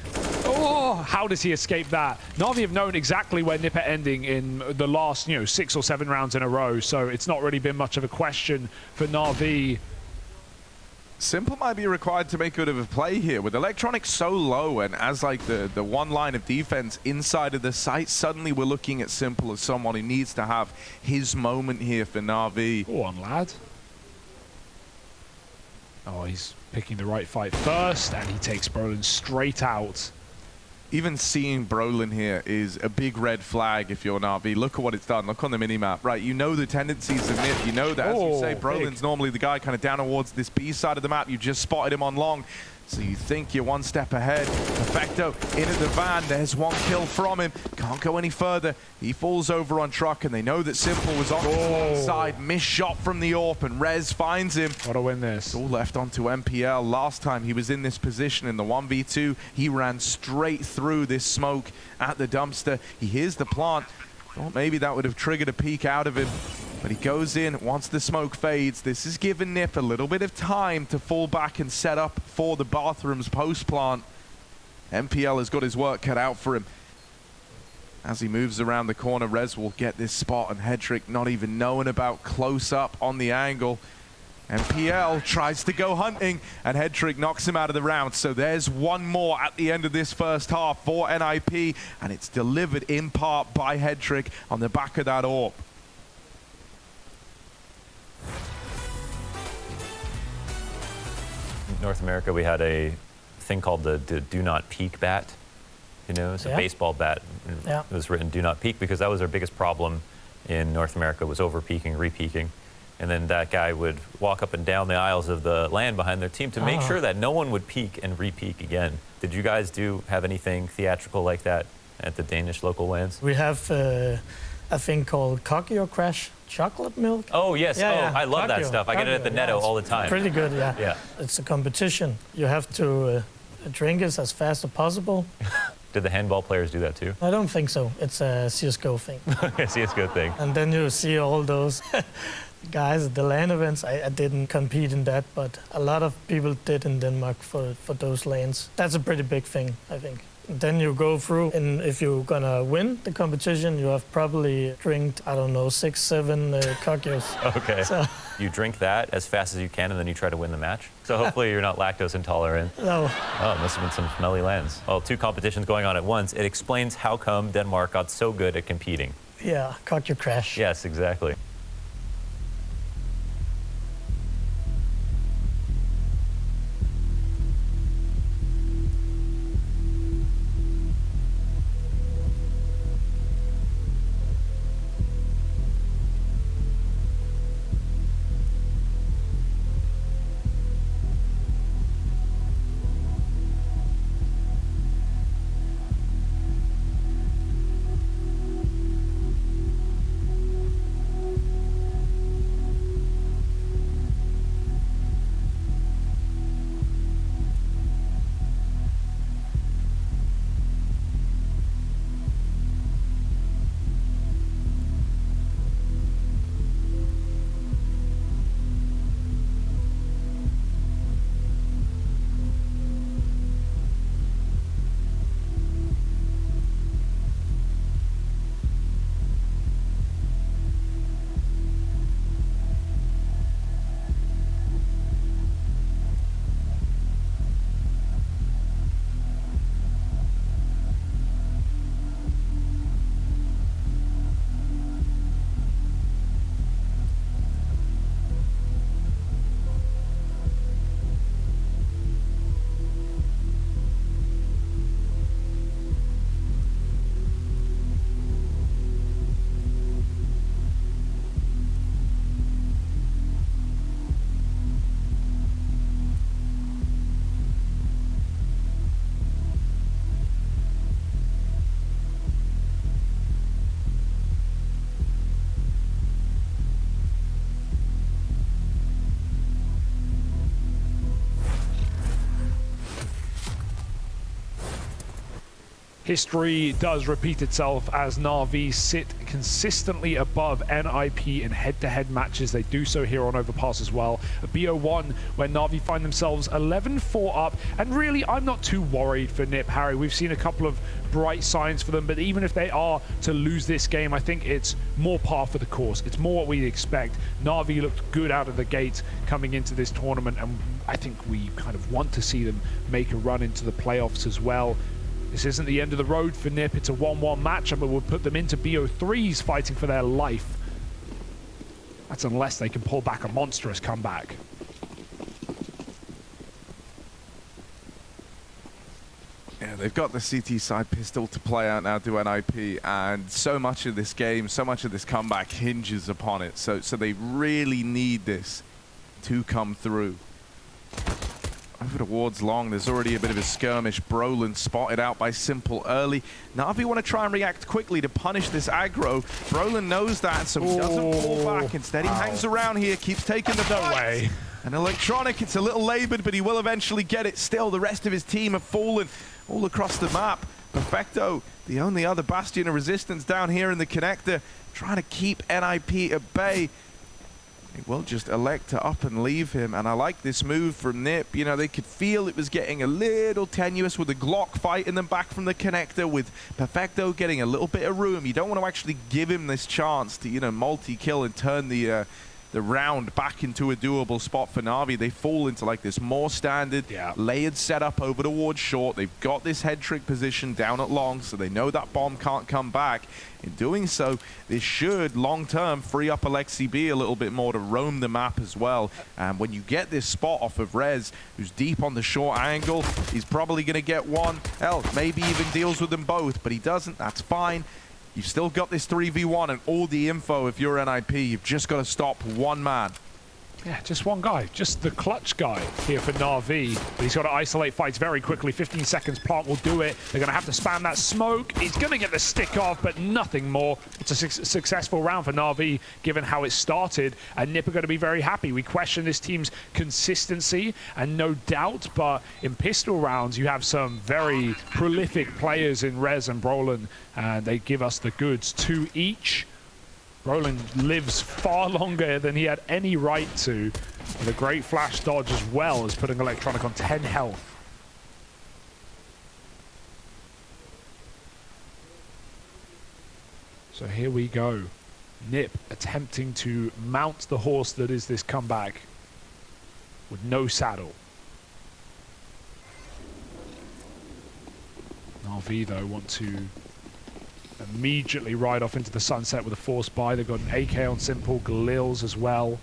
Oh, how does he escape that? NaVi have known exactly where Nip are ending in the last, you know, 6 or 7 rounds in a row, so it's not really been much of a question for NaVi. Simple might be required to make good of a play here. With Electronic so low and as like the one line of defense inside of the site, suddenly we're looking at Simple as someone who needs to have his moment here for NaVi. Go on, lad. Oh, he's picking the right fight first, and he takes Brolin straight out. Even seeing Brolin here is a big red flag if you're NaVi. Look at what it's done. Look on the minimap. Right, you know the tendencies of Nip. You know that, as you say, Brolin's normally the guy kind of down towards this B side of the map. You just spotted him on Long. So you think you're one step ahead. Perfecto in at the van. There's 1 kill from him. Can't go any further. He falls over on truck, and they know that Simple was on the side. Missed shot from the AWP, and Rez finds him. Gotta win this. It's all left onto MPL. Last time he was in this position in the 1v2, he ran straight through this smoke at the dumpster. He hears the plant. Thought maybe that would have triggered a peek out of him. But he goes in once the smoke fades. This has given Nip a little bit of time to fall back and set up for the bathrooms post-plant. MPL has got his work cut out for him. As he moves around the corner, Rez will get this spot, and Hedrick not even knowing about close up on the angle. And PL tries to go hunting, and Hedrick knocks him out of the round. So there's one more at the end of this first half for NIP, and it's delivered in part by Hedrick on the back of that AWP. North America, we had a thing called the do not peek bat. You know, it's a baseball bat. It was written do not peek because that was our biggest problem in North America, was over peeking, re-peeking. And then that guy would walk up and down the aisles of the LAN behind their team to make sure that no one would peek and re-peek again. Did you guys have anything theatrical like that at the Danish local LANs? We have a thing called Cocky Crash chocolate milk. Oh, yes. I love that stuff. I get it at the Netto all the time. Pretty good, yeah. It's a competition. You have to drink it as fast as possible. Did the handball players do that too? I don't think so. It's a CSGO thing. CSGO thing. And then you see all those guys at the LAN events. I didn't compete in that, but a lot of people did in Denmark for those LANs. That's a pretty big thing, I think. Then you go through, and if you're gonna win the competition, you have probably drinked, I don't know, 6, 7 cocktails. Okay. So you drink that as fast as you can, and then you try to win the match? So hopefully you're not lactose intolerant. No. Oh, must have been some smelly LANs. Well, 2 competitions going on at once. It explains how come Denmark got so good at competing. Yeah, Cocky Crash. Yes, exactly. History does repeat itself as NaVi sit consistently above NIP in head-to-head matches. They do so here on Overpass as well. A BO1 where NaVi find themselves 11-4 up, and really I'm not too worried for NiP, Harry. We've seen a couple of bright signs for them, but even if they are to lose this game, I think it's more par for the course. It's more what we'd expect. NaVi looked good out of the gate coming into this tournament, and I think we kind of want to see them make a run into the playoffs as well. This isn't the end of the road for NiP. It's a 1-1 matchup, but we'll put them into BO3s fighting for their life. That's unless they can pull back a monstrous comeback. Yeah, they've got the CT side pistol to play out now to NIP, and so much of this game, so much of this comeback hinges upon it. So they really need this to come through. Over towards long, there's already a bit of a skirmish. Brolin spotted out by Simple early. NaVi want to try and react quickly to punish this aggro. Brolin knows that, so he doesn't fall back. Instead, he hangs around here, keeps taking the fight. No way. And Electronic, it's a little labored, but he will eventually get it. Still, the rest of his team have fallen all across the map. Perfecto, the only other bastion of resistance down here in the connector, trying to keep NIP at bay. They will just elect to up and leave him, and I like this move from NiP. You know, they could feel it was getting a little tenuous with the Glock fighting them back from the connector, with Perfecto getting a little bit of room. You don't want to actually give him this chance to, you know, multi-kill and turn the the round back into a doable spot for Na'Vi. They fall into like this more standard layered setup over towards short. They've got this head trick position down at long, so they know that bomb can't come back. In doing so, this should long-term free up Alexi B a little bit more to roam the map as well. And when you get this spot off of Rez, who's deep on the short angle, he's probably going to get one. Hell, maybe even deals with them both, but he doesn't. That's fine. You've still got this 3v1 and all the info if you're NIP. You've just got to stop one man. Yeah, just one guy, just the clutch guy here for NaVi. But he's got to isolate fights very quickly. 15 seconds, Plant will do it. They're going to have to spam that smoke. He's going to get the stick off, but nothing more. It's a successful round for NaVi, given how it started. And NiP are going to be very happy. We question this team's consistency, and no doubt, but in pistol rounds, you have some very prolific players in Rez and Brolin, and they give us the goods, 2 each. Roland lives far longer than he had any right to, with a great flash dodge as well as putting Electronic on 10 health. So here we go. NiP attempting to mount the horse that is this comeback with no saddle. NaVi though want to immediately ride off into the sunset with a force buy. They've got an AK on Simple, Galil's as well.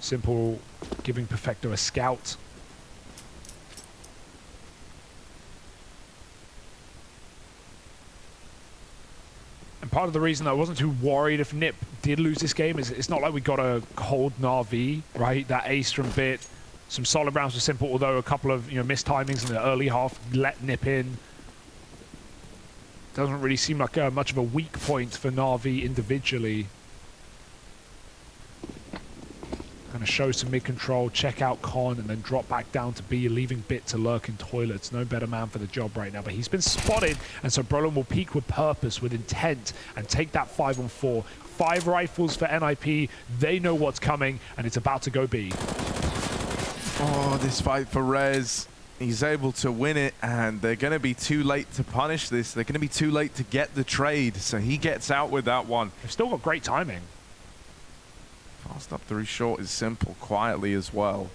Simple giving Perfecto a scout. And part of the reason I wasn't too worried if NiP did lose this game is it's not like we got to hold NaVi, right? That ace from Bit, some solid rounds for Simple, although a couple of missed timings in the early half let NiP in. Doesn't really seem like much of a weak point for NaVi individually. Going to show some mid-control, check out Con, and then drop back down to B, leaving Bit to lurk in toilets. No better man for the job right now, but he's been spotted, and so Brolin will peek with purpose, with intent, and take that 5-on-4. 5 rifles for NIP. They know what's coming, and it's about to go B. Oh, this fight for Rez. He's able to win it, and they're going to be too late to punish this. They're going to be too late to get the trade, so he gets out with that one. They've still got great timing. Fast up through short is Simple quietly as well.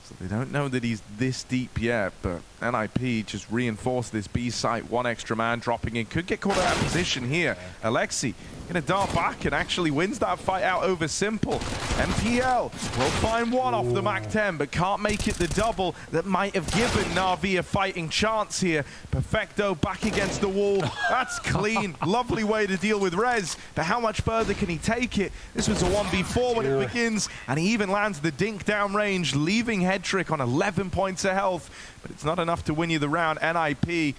So they don't know that he's this deep yet, but NIP just reinforced this B site. 1 extra man dropping in. Could get caught out of position here. Alexi gonna dart back and actually wins that fight out over Simple. MPL will find one off the MAC-10, but can't make it the double that might have given Na'Vi a fighting chance here. Perfecto back against the wall. That's clean. Lovely way to deal with Rez, but how much further can he take it? This was a 1v4 when it begins, and he even lands the dink down range, leaving Headtrick on 11 points of health, but it's not enough to win you the round. NIP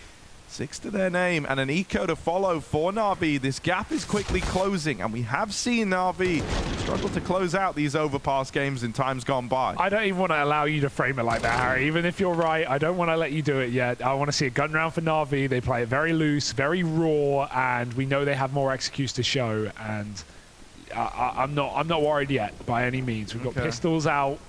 6 to their name, and an eco to follow for Na'Vi. This gap is quickly closing, and we have seen Na'Vi struggle to close out these overpass games in times gone by. I don't even want to allow you to frame it like that, Harry. Even if you're right, I don't want to let you do it yet. I want to see a gun round for Na'Vi. They play it very loose, very raw, and we know they have more executes to show, and I'm not worried yet by any means. We've got pistols out.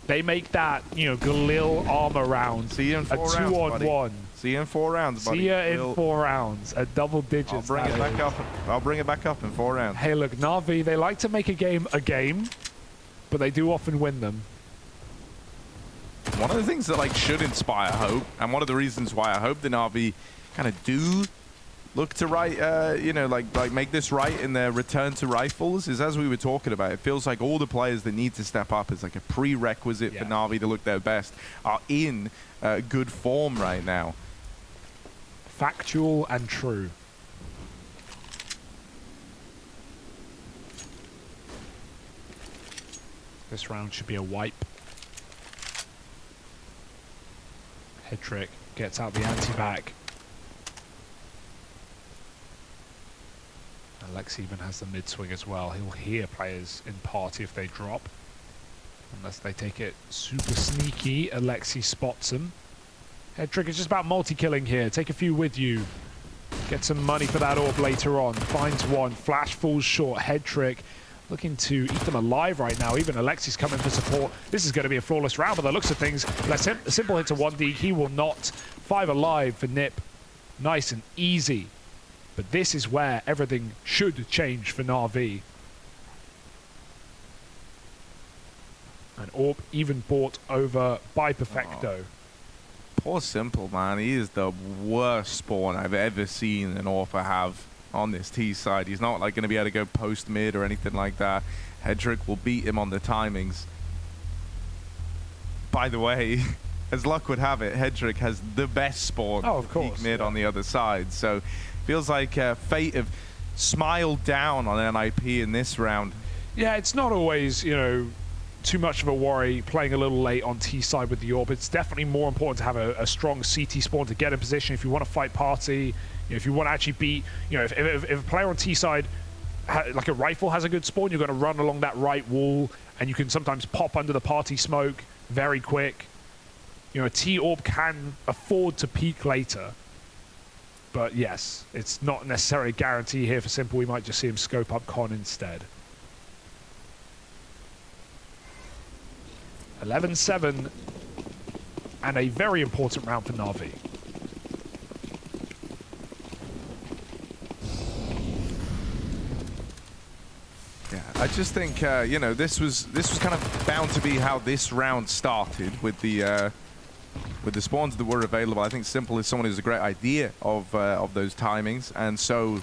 They make that, Galil armor round. See you in 4 rounds, 2-on-1. See you in 4 rounds, buddy. See you in 4 rounds at double digits. I'll bring it back up. I'll bring it back up in 4 rounds. Hey, look, Na'Vi, they like to make a game, but they do often win them. One of the things that should inspire hope, and one of the reasons why I hope the Na'Vi kind of do look to make this right in their return to rifles is, as we were talking about, it feels like all the players that need to step up as like a prerequisite for Na'Vi to look their best are in good form right now. Factual and true. This round should be a wipe. Headtrick gets out the anti-back. Alex even has the mid-swing as well. He'll hear players in party if they drop. Unless they take it super sneaky, Alexi spots him. Headtrick is just about multi-killing here. Take a few with you. Get some money for that orb later on. Finds one. Flash falls short. Headtrick looking to eat them alive right now. Even Alexi's coming for support. This is going to be a flawless round by the looks of things. Simple hits a 1D. He will not. 5 alive for NiP. Nice and easy. But this is where everything should change for NaVi. And Orb even bought over by Perfecto. Oh. Poor Simple, man. He is the worst spawn I've ever seen an Orpha have on this T side. He's not like going to be able to go post mid or anything like that. Hedrick will beat him on the timings. By the way, as luck would have it, Hedrick has the best spawn. Oh, of course. Peak mid on the other side. So feels like fate have smiled down on NIP in this round. Yeah, it's not always, you know, too much of a worry playing a little late on T side with the Orb. It's definitely more important to have a strong CT spawn to get in position if you want to fight party, you know, if you want to actually beat, you know, if a player on T side, like a rifle has a good spawn, you're going to run along that right wall and you can sometimes pop under the party smoke very quick. You know, a T Orb can afford to peak later. But yes, it's not necessarily a guarantee here for Simple. We might just see him scope up Con instead. 11-7, and a very important round for NaVi. Yeah, I just think you know, this was kind of bound to be how this round started with the spawns that were available. I think Simple is someone who's a great idea of those timings, and so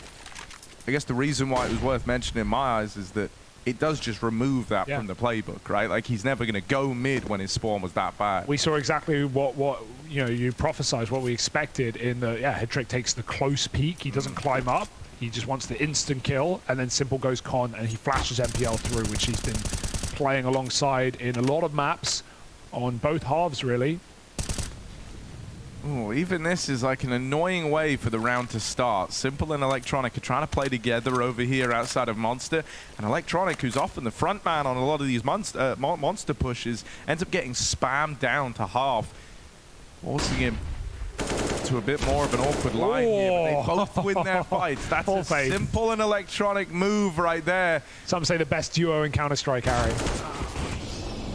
I guess the reason why it was worth mentioning in my eyes is that it does just remove that from the playbook, right? Like, he's never going to go mid when his spawn was that bad. We saw exactly what you know, you prophesized what we expected in the, Hedrick takes the close peek, he doesn't climb up, he just wants the instant kill, and then Simple goes Con, and he flashes MPL through, which he's been playing alongside in a lot of maps on both halves, really. Ooh, even this is like an annoying way for the round to start. Simple and Electronic are trying to play together over here outside of Monster. And Electronic, who's often the front man on a lot of these monster pushes, ends up getting spammed down to half, forcing him to a bit more of an awkward line here. But they both win their fights. That's a Simple and Electronic move right there. Some say the best duo in Counter-Strike, Harry.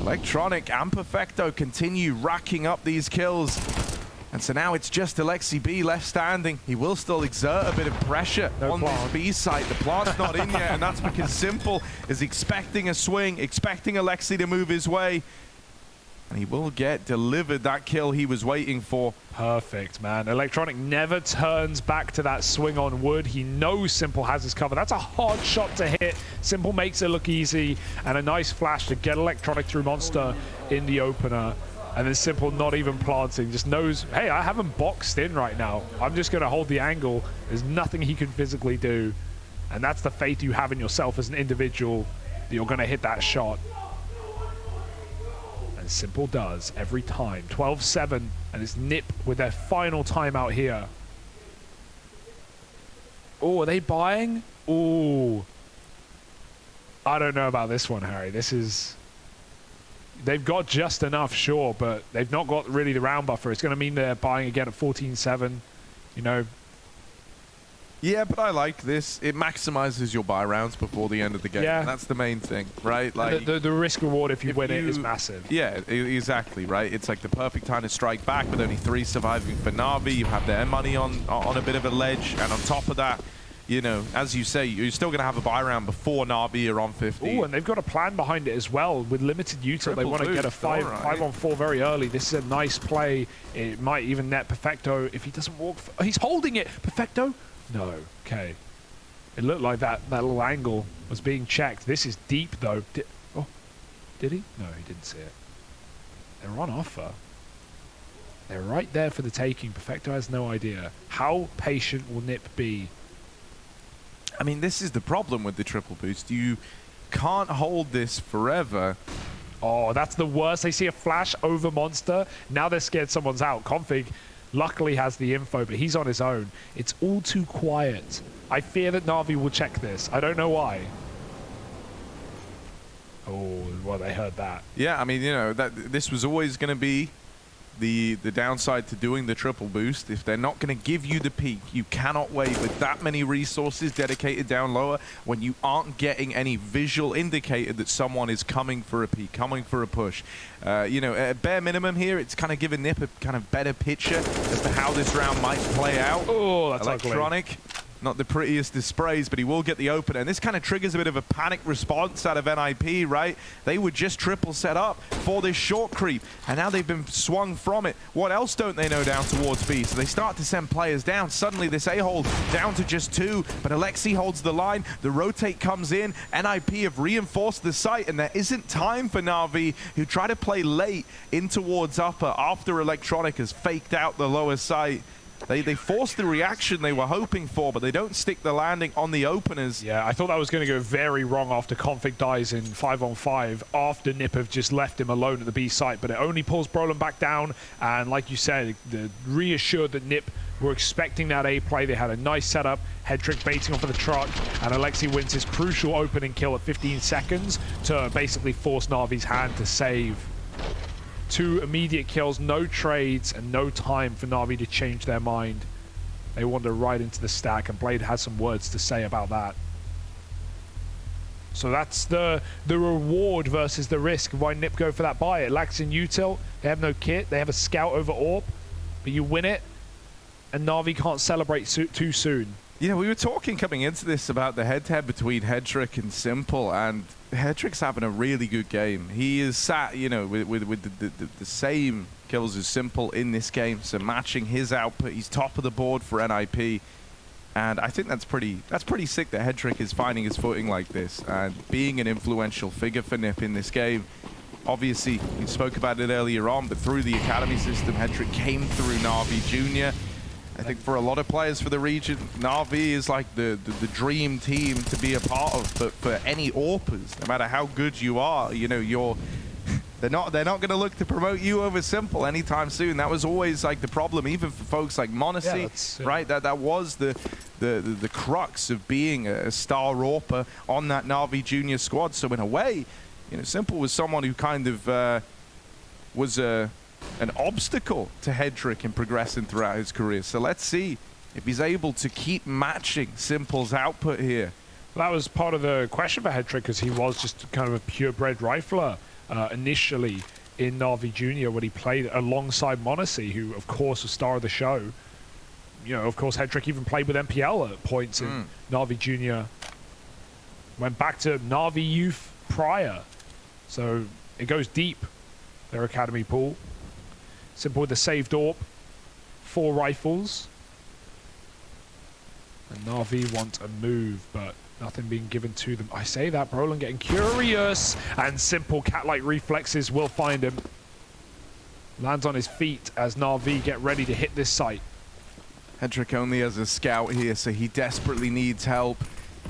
Electronic and Perfecto continue racking up these kills. And so now it's just Alexi B left standing. He will still exert a bit of pressure on this B site. The plant's not in yet, and that's because Simple is expecting a swing, expecting Alexi to move his way. And he will get delivered that kill he was waiting for. Perfect, man. Electronic never turns back to that swing on wood. He knows Simple has his cover. That's a hard shot to hit. Simple makes it look easy, and a nice flash to get Electronic through Monster in the opener. And then Simple not even planting, just knows, hey, I haven't boxed in right now. I'm just going to hold the angle. There's nothing he can physically do. And that's the faith you have in yourself as an individual, that you're going to hit that shot. And Simple does every time. 12-7, and it's Nip with their final timeout here. Oh, are they buying? Oh. I don't know about this one, Harry. This is... They've got just enough, sure, but they've not got really the round buffer. It's going to mean they're buying again at 14-7, you know. Yeah, but I like this. It maximizes your buy rounds before the end of the game. Yeah. That's the main thing, right? Like the risk reward if you win it is massive. Yeah, exactly, right? It's like the perfect time to strike back with only 3 surviving for NaVi. You have their money on a bit of a ledge, and on top of that, you know, as you say, you're still going to have a buy round before NaVi are on 50. Oh, and they've got a plan behind it as well. With limited util, they want to get a 5-on-4 very early. This is a nice play. It might even net Perfecto if he doesn't walk. He's holding it. Perfecto? No. Okay. It looked like that little angle was being checked. This is deep, though. Did he? No, he didn't see it. They're on offer. They're right there for the taking. Perfecto has no idea. How patient will Nip be? I mean, this is the problem with the triple boost. You can't hold this forever. Oh, that's the worst. They see a flash over Monster. Now they're scared someone's out. Config luckily has the info, but he's on his own. It's all too quiet. I fear that NaVi will check this. I don't know why. Oh, well, they heard that. Yeah, I mean, you know, this was always going to be the downside to doing the triple boost. If they're not going to give you the peak, you cannot wait with that many resources dedicated down lower when you aren't getting any visual indicator that someone is coming for a peak, coming for a push. You know, at bare minimum here, it's kind of giving Nip a kind of better picture as to how this round might play out. Oh, that's Electronic ugly. not the prettiest displays, but he will get the opener. And this kind of triggers a bit of a panic response out of NIP, right? They were just triple set up for this short creep, and now they've been swung from it. What else don't they know down towards B? So they start to send players down. Suddenly this A-hold down to just 2, but Alexi holds the line. The rotate comes in. NIP have reinforced the site, and there isn't time for NaVi, who try to play late in towards upper after Electronic has faked out the lower site. They forced the reaction they were hoping for, but they don't stick the landing on the openers. Yeah, I thought that was going to go very wrong after Config dies in 5-on-5, after Nip have just left him alone at the B site, but it only pulls Brolin back down, and like you said, reassured that Nip were expecting that A play. They had a nice setup, Headtrick baiting off of the truck, and Alexi wins his crucial opening kill at 15 seconds to basically force NaVi's hand to save. 2 immediate kills, no trades, and no time for NaVi to change their mind. They wander right into the stack, and Blade has some words to say about that. So that's the reward versus the risk of why Nip go for that buy. It lacks in util, they have no kit, they have a scout over AWP, but you win it, and NaVi can't celebrate too soon. You know, we were talking coming into this about the head-to-head between Headtrick and Simple, and Headtrick's having a really good game. He is sat, you know, with the same kills as Simple in this game, so matching his output. He's top of the board for NIP, and I think that's pretty sick that Headtrick is finding his footing like this and being an influential figure for NIP in this game. Obviously, we spoke about it earlier on, but through the academy system, Headtrick came through NaVi Jr. I think for a lot of players for the region, NaVi is like the dream team to be a part of. But for any AWPers, no matter how good you are, you know, they're not going to look to promote you over Simple anytime soon. That was always like the problem, even for folks like Monacy, right? That was the crux of being a star AWPer on that NaVi Junior squad. So in a way, you know, Simple was someone who kind of was an obstacle to Headtrick in progressing throughout his career. So let's see if he's able to keep matching Simple's output here. Well, that was part of the question for Headtrick, because he was just kind of a purebred rifler initially in NaVi Jr. when he played alongside Monacy, who of course was star of the show. You know, of course, Headtrick even played with MPL at points in NaVi Jr. Went back to NaVi Youth prior. So it goes deep, their academy pool. Simple with the saved AWP, 4 rifles. And NaVi want a move, but nothing being given to them. I say that, Brolin getting curious, and Simple cat-like reflexes will find him. Lands on his feet as NaVi get ready to hit this site. Headtrick only has a scout here, so he desperately needs help.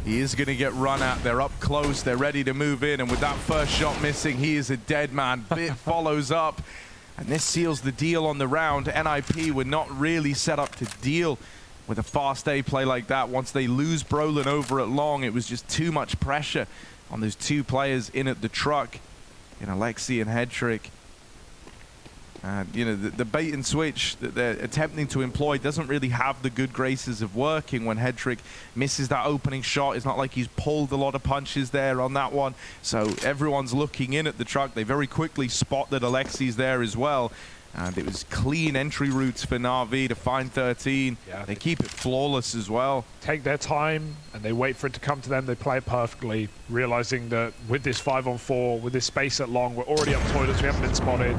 He is going to get run at. They're up close. They're ready to move in, and with that first shot missing, he is a dead man. Bit follows up. And this seals the deal on the round. NIP were not really set up to deal with a fast A play like that. Once they lose Brolin over at long, it was just too much pressure on those 2 players in at the truck, in Alexi and Headtrick. You know, the bait and switch that they're attempting to employ doesn't really have the good graces of working when Headtrick misses that opening shot. It's not like he's pulled a lot of punches there on that one. So everyone's looking in at the truck. They very quickly spot that Alexi's there as well. And it was clean entry routes for NaVi to find 13. Yeah, they keep it flawless as well. Take their time, and they wait for it to come to them. They play it perfectly, realizing that with this 5-on-4, with this space at long, we're already up toilets, we haven't been spotted.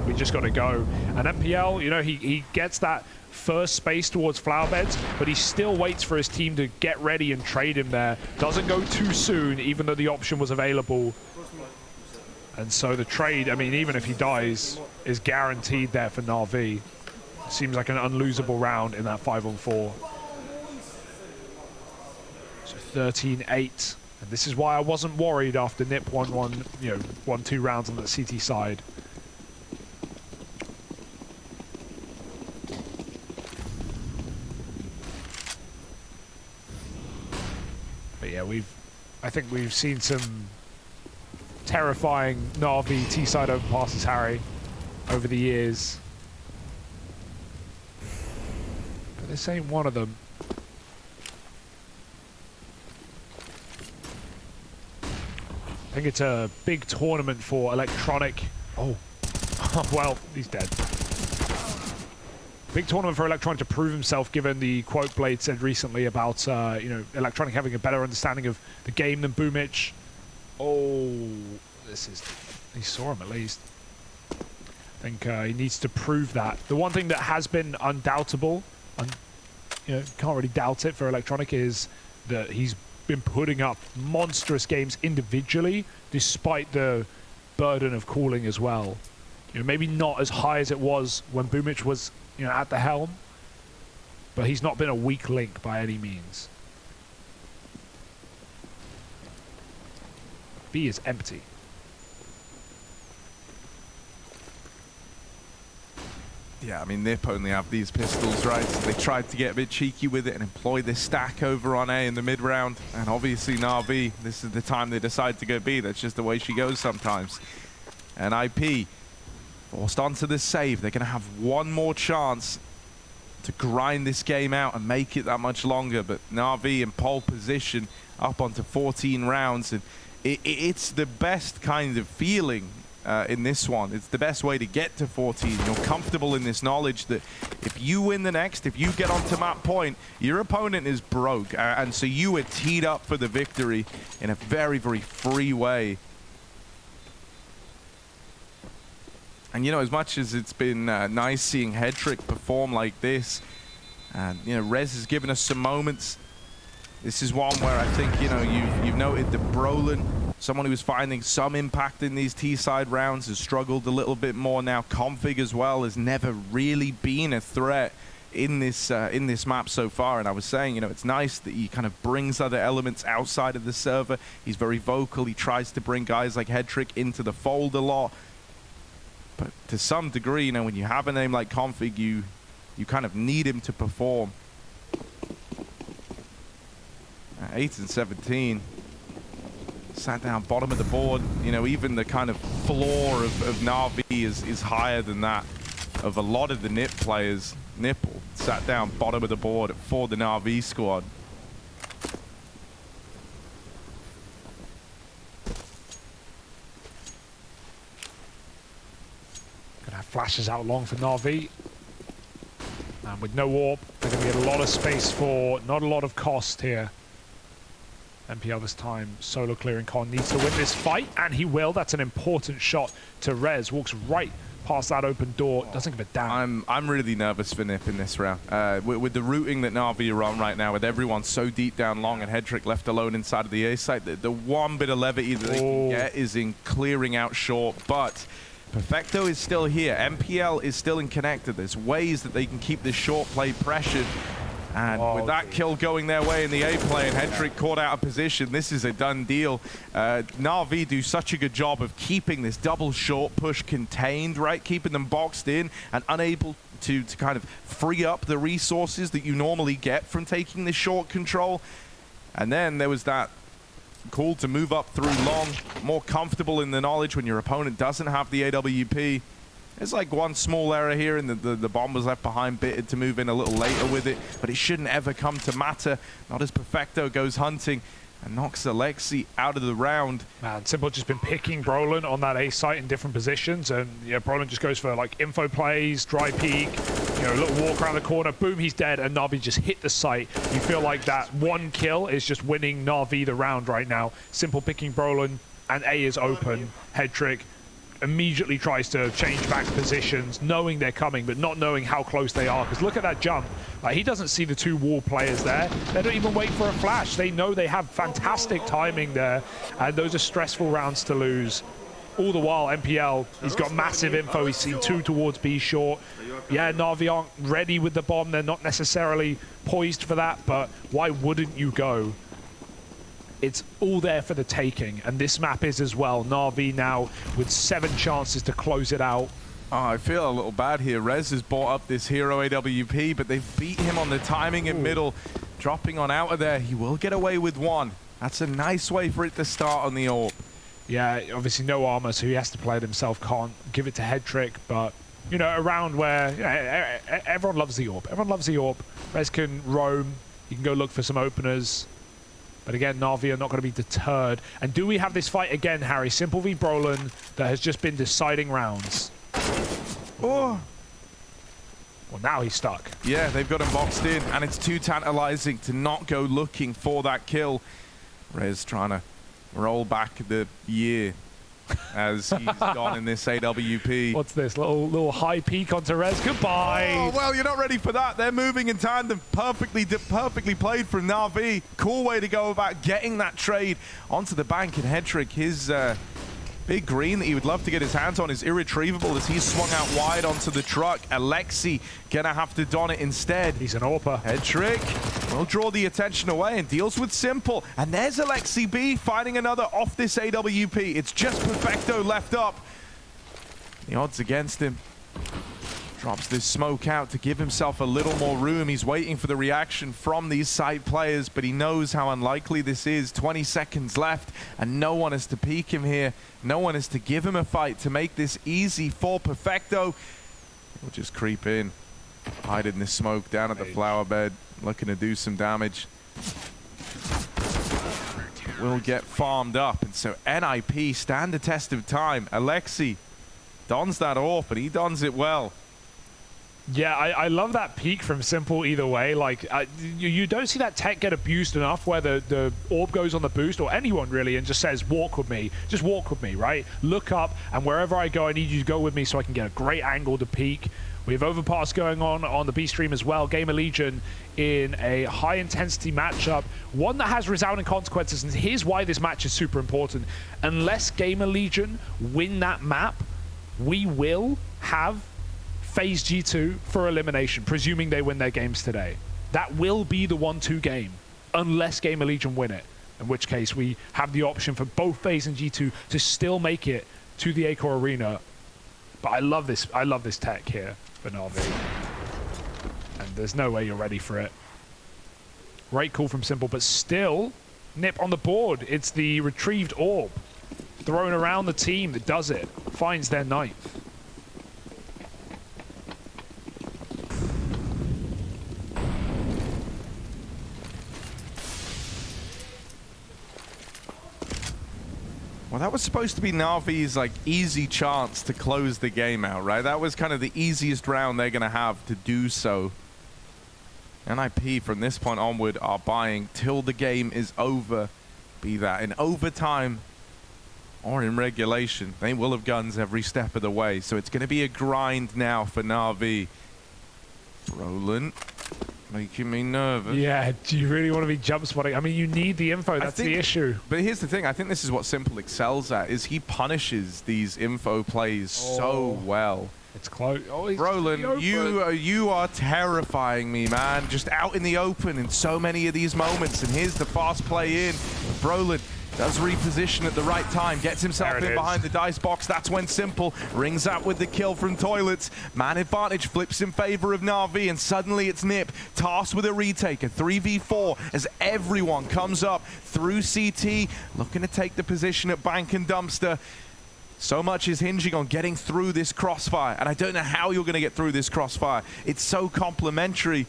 We just got to go. And MPL, you know, he gets that first space towards flower beds, but he still waits for his team to get ready and trade him there. Doesn't go too soon, even though the option was available. And so the trade, I mean, even if he dies, is guaranteed there for NaVi. Seems like an unlosable round in that 5-on-4. So 13-8. And this is why I wasn't worried after Nip won 2 rounds on the CT side. But yeah, I think we've seen some terrifying NaVi T-side overpasses, Harry, over the years. But this ain't one of them. I think it's a big tournament for Electronic. Oh, well, he's dead. Big tournament for Electronic to prove himself, given the quote Blade said recently about you know, Electronic having a better understanding of the game than Boomich. Oh, this is... He saw him at least. I think he needs to prove that. The one thing that has been undoubtable, you know, can't really doubt it for Electronic, is that he's been putting up monstrous games individually, despite the burden of calling as well. You know, maybe not as high as it was when Boomich was, you know, at the helm, but he's not been a weak link by any means. B is empty. Yeah, I mean, Nip only have these pistols, right? So they tried to get a bit cheeky with it and employ this stack over on A in the mid-round. And obviously NaVi, this is the time they decide to go B. That's just the way she goes sometimes. And IP forced onto the save. They're going to have one more chance to grind this game out and make it that much longer. But NaVi in pole position up onto 14 rounds. And it's the best kind of feeling in this one. It's the best way to get to 14. You're comfortable in this knowledge that if you win the next, if you get onto map point, your opponent is broke. And so you are teed up for the victory in a very, very free way. And, you know, as much as it's been nice seeing Headtrick perform like this, and, you know, Rez has given us some moments. This is one where I think, you know, you've noted that Brolin, someone who was finding some impact in these T-side rounds, has struggled a little bit more now. Config as well has never really been a threat in this map so far. And I was saying, you know, it's nice that he kind of brings other elements outside of the server. He's very vocal. He tries to bring guys like Headtrick into the fold a lot. But to some degree, you know, when you have a name like Config, you kind of need him to perform. 8 and 17. Sat down bottom of the board. You know, even the kind of floor of NaVi is higher than that of a lot of the NiP players. Nipple sat down bottom of the board for the NaVi squad. Gonna have flashes out long for NaVi. And with no AWP, they're gonna get a lot of space for not a lot of cost here. NPL this time, solo clearing Con needs to win this fight, and he will. That's an important shot to Rez. Walks right past that open door, doesn't give a damn. I'm really nervous for NiP in this round. With the routing that NaVi are on right now, with everyone so deep down long and Headtrick left alone inside of the A site, the one bit of levity that they can get is in clearing out short, but Perfecto is still here. MPL is still in connector. There's ways that they can keep this short play pressured. And with that kill going their way in the A play and Headtrick caught out of position, this is a done deal. NaVi do such a good job of keeping this double short push contained, right? Keeping them boxed in and unable to kind of free up the resources that you normally get from taking this short control. And then there was that call to move up through long, more comfortable in the knowledge when your opponent doesn't have the AWP. There's like one small error here, and the bomb was left behind, bitted to move in a little later with it, but it shouldn't ever come to matter. Not as Perfecto goes hunting and knocks Alexi out of the round. Man, Simple just been picking Brolin on that A site in different positions, and yeah, Brolin just goes for like info plays, dry peek, you know, a little walk around the corner, boom, he's dead, and NaVi just hit the site. You feel like that one kill is just winning NaVi the round right now. Simple picking Brolin, and A is open. Headtrick immediately tries to change back positions, knowing they're coming, but not knowing how close they are. Because look at that jump. Like, he doesn't see the two wall players there. They don't even wait for a flash. They know they have fantastic timing there, and those are stressful rounds to lose. All the while, MPL, he's got massive info. He's seen two towards B short. Yeah, NaVi aren't ready with the bomb. They're not necessarily poised for that, but why wouldn't you go? It's all there for the taking, and this map is as well. NaVi now with 7 chances to close it out. Oh, I feel a little bad here. Rez has bought up this hero AWP, but they've beat him on the timing in middle. Dropping on out of there, he will get away with 1. That's a nice way for it to start on the AWP. Yeah, obviously no armor, so he has to play it himself. Can't give it to Headtrick, but you know, a round where everyone loves the AWP. Everyone loves the AWP. Rez can roam. He can go look for some openers. But again, NaVi are not going to be deterred. And do we have this fight again, Harry? Simple v Brolin that has just been deciding rounds. Oh. Well, now he's stuck. Yeah, they've got him boxed in, and it's too tantalizing to not go looking for that kill. Rez trying to roll back the year as he's gone in this AWP. What's this? Little high peek onto Rez. Goodbye. Oh, well, you're not ready for that. They're moving in tandem. Perfectly played from NaVi. Cool way to go about getting that trade onto the bank. And Hedrick, his big green that he would love to get his hands on is irretrievable as he's swung out wide onto the truck. Alexi gonna have to don it instead. He's an AWPer. Hedrick will draw the attention away and deals with Simple. And there's Alexi B finding another off this AWP. It's just Perfecto left up. The odds against him. Drops this smoke out to give himself a little more room. He's waiting for the reaction from these side players, but he knows how unlikely this is. 20 seconds left, and no one is to peek him here. No one is to give him a fight to make this easy for Perfecto. He'll just creep in, hide in this smoke down at the flower bed, looking to do some damage. Will get farmed up, and so NIP stand the test of time. Alexi dons that off, but he dons it well. Yeah, I love that peek from Simple either way. Like, you don't see that tech get abused enough where the orb goes on the boost, or anyone really, and just says, walk with me. Just walk with me, right? Look up, and wherever I go, I need you to go with me so I can get a great angle to peek. We have Overpass going on the B stream as well. Gamer Legion in a high-intensity matchup, one that has resounding consequences, and here's why this match is super important. Unless Gamer Legion win that map, we will have FaZe G2 for elimination, presuming they win their games today. That will be the 1-2 game, unless Gamer Legion win it, in which case we have the option for both FaZe and G2 to still make it to the Acor Arena. But I love this tech here for NaVi. And there's no way you're ready for it. Great call from Simple, but still, Nip on the board. It's the retrieved orb thrown around the team that does it, finds their 9th. Well, that was supposed to be NaVi's like easy chance to close the game out, right? That was kind of the easiest round they're going to have to do so. NIP from this point onward are buying till the game is over, be that in overtime or in regulation. They will have guns every step of the way, so it's going to be a grind now for NaVi. Roland making me nervous. Yeah, do you really want to be jump spotting? I mean, you need the info, that's the issue. But here's the thing, I think this is what Simple excels at, is he punishes these info plays so well. It's close. Oh, Roland, you are terrifying me, man. Just out in the open in so many of these moments, and here's the fast play in. Roland does reposition at the right time, gets himself in behind the dice box. That's when Simple rings out with the kill from Toilets. Man advantage flips in favor of NaVi, and suddenly it's Nip tasked with a retake, a 3v4, as everyone comes up through CT, looking to take the position at Bank and Dumpster. So much is hinging on getting through this crossfire, and I don't know how you're going to get through this crossfire. It's so complementary.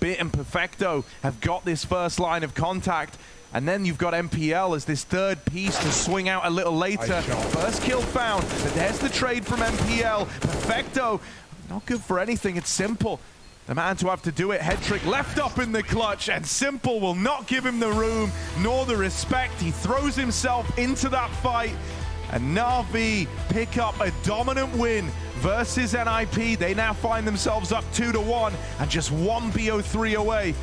Bit and Perfecto have got this first line of contact, and then you've got MPL as this third piece to swing out a little later. First kill found, but there's the trade from MPL. Perfecto, not good for anything. It's Simple, the man to have to do it. Hedrick left up in the clutch, and Simple will not give him the room nor the respect. He throws himself into that fight, and NaVi pick up a dominant win versus NIP. They now find themselves up 2-1 and just one BO3 away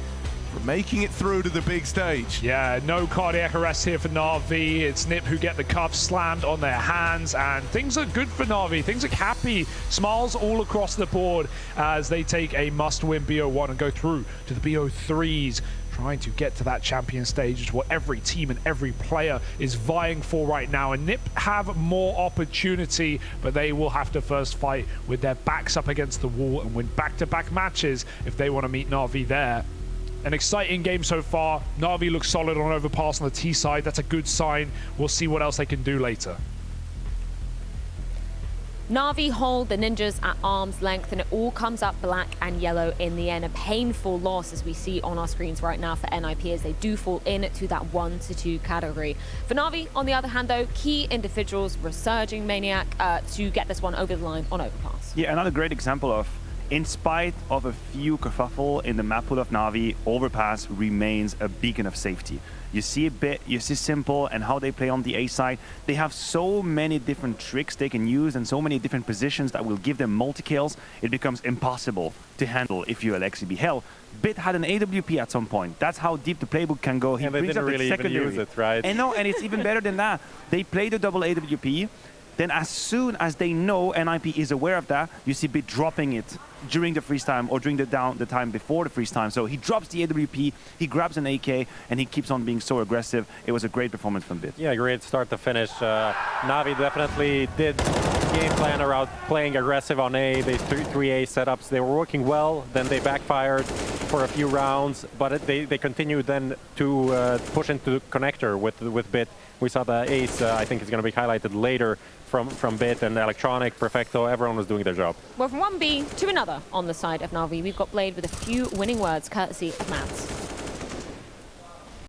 from making it through to the big stage. Yeah, no cardiac arrest here for NaVi. It's Nip who get the cuffs slammed on their hands, and things are good for NaVi. Things are happy. Smiles all across the board as they take a must-win BO1 and go through to the BO3s. Trying to get to that champion stage is what every team and every player is vying for right now. And Nip have more opportunity, but they will have to first fight with their backs up against the wall and win back-to-back matches if they want to meet NaVi there. An exciting game so far. NaVi looks solid on Overpass on the T side. That's a good sign. We'll see what else they can do later. NaVi hold the Ninjas at arm's length, and it all comes up black and yellow in the end. A painful loss, as we see on our screens right now for NIP, as they do fall into that 1-2 category. For NaVi, on the other hand, though, key individuals, Resurging Maniac, to get this one over the line on Overpass. Yeah, another great example of In spite of a few kerfuffle in the map pool of NaVi, Overpass remains a beacon of safety. You see BIT, you see Simple and how they play on the A side. They have so many different tricks they can use and so many different positions that will give them multi-kills. It becomes impossible to handle if you're LXCB. Hell, BIT had an AWP at some point. That's how deep the playbook can go. He brings up really even use it, right? And no, and it's even better than that. They play the double AWP. Then as soon as they know NIP is aware of that, you see BIT dropping it during the freeze time or during the time before the freeze time. So he drops the AWP, he grabs an AK, and he keeps on being so aggressive. It was a great performance from BIT. Yeah, great start to finish. NaVi definitely did game plan around playing aggressive on A. They 3A setups. They were working well. Then they backfired for a few rounds, but they continued then to push into the connector with BIT. We saw the ace, I think it's going to be highlighted later from BIT and Electronic, Perfecto. Everyone was doing their job. Well, from one B to another on the side of NaVi, we've got Blade with a few winning words courtesy of Mads.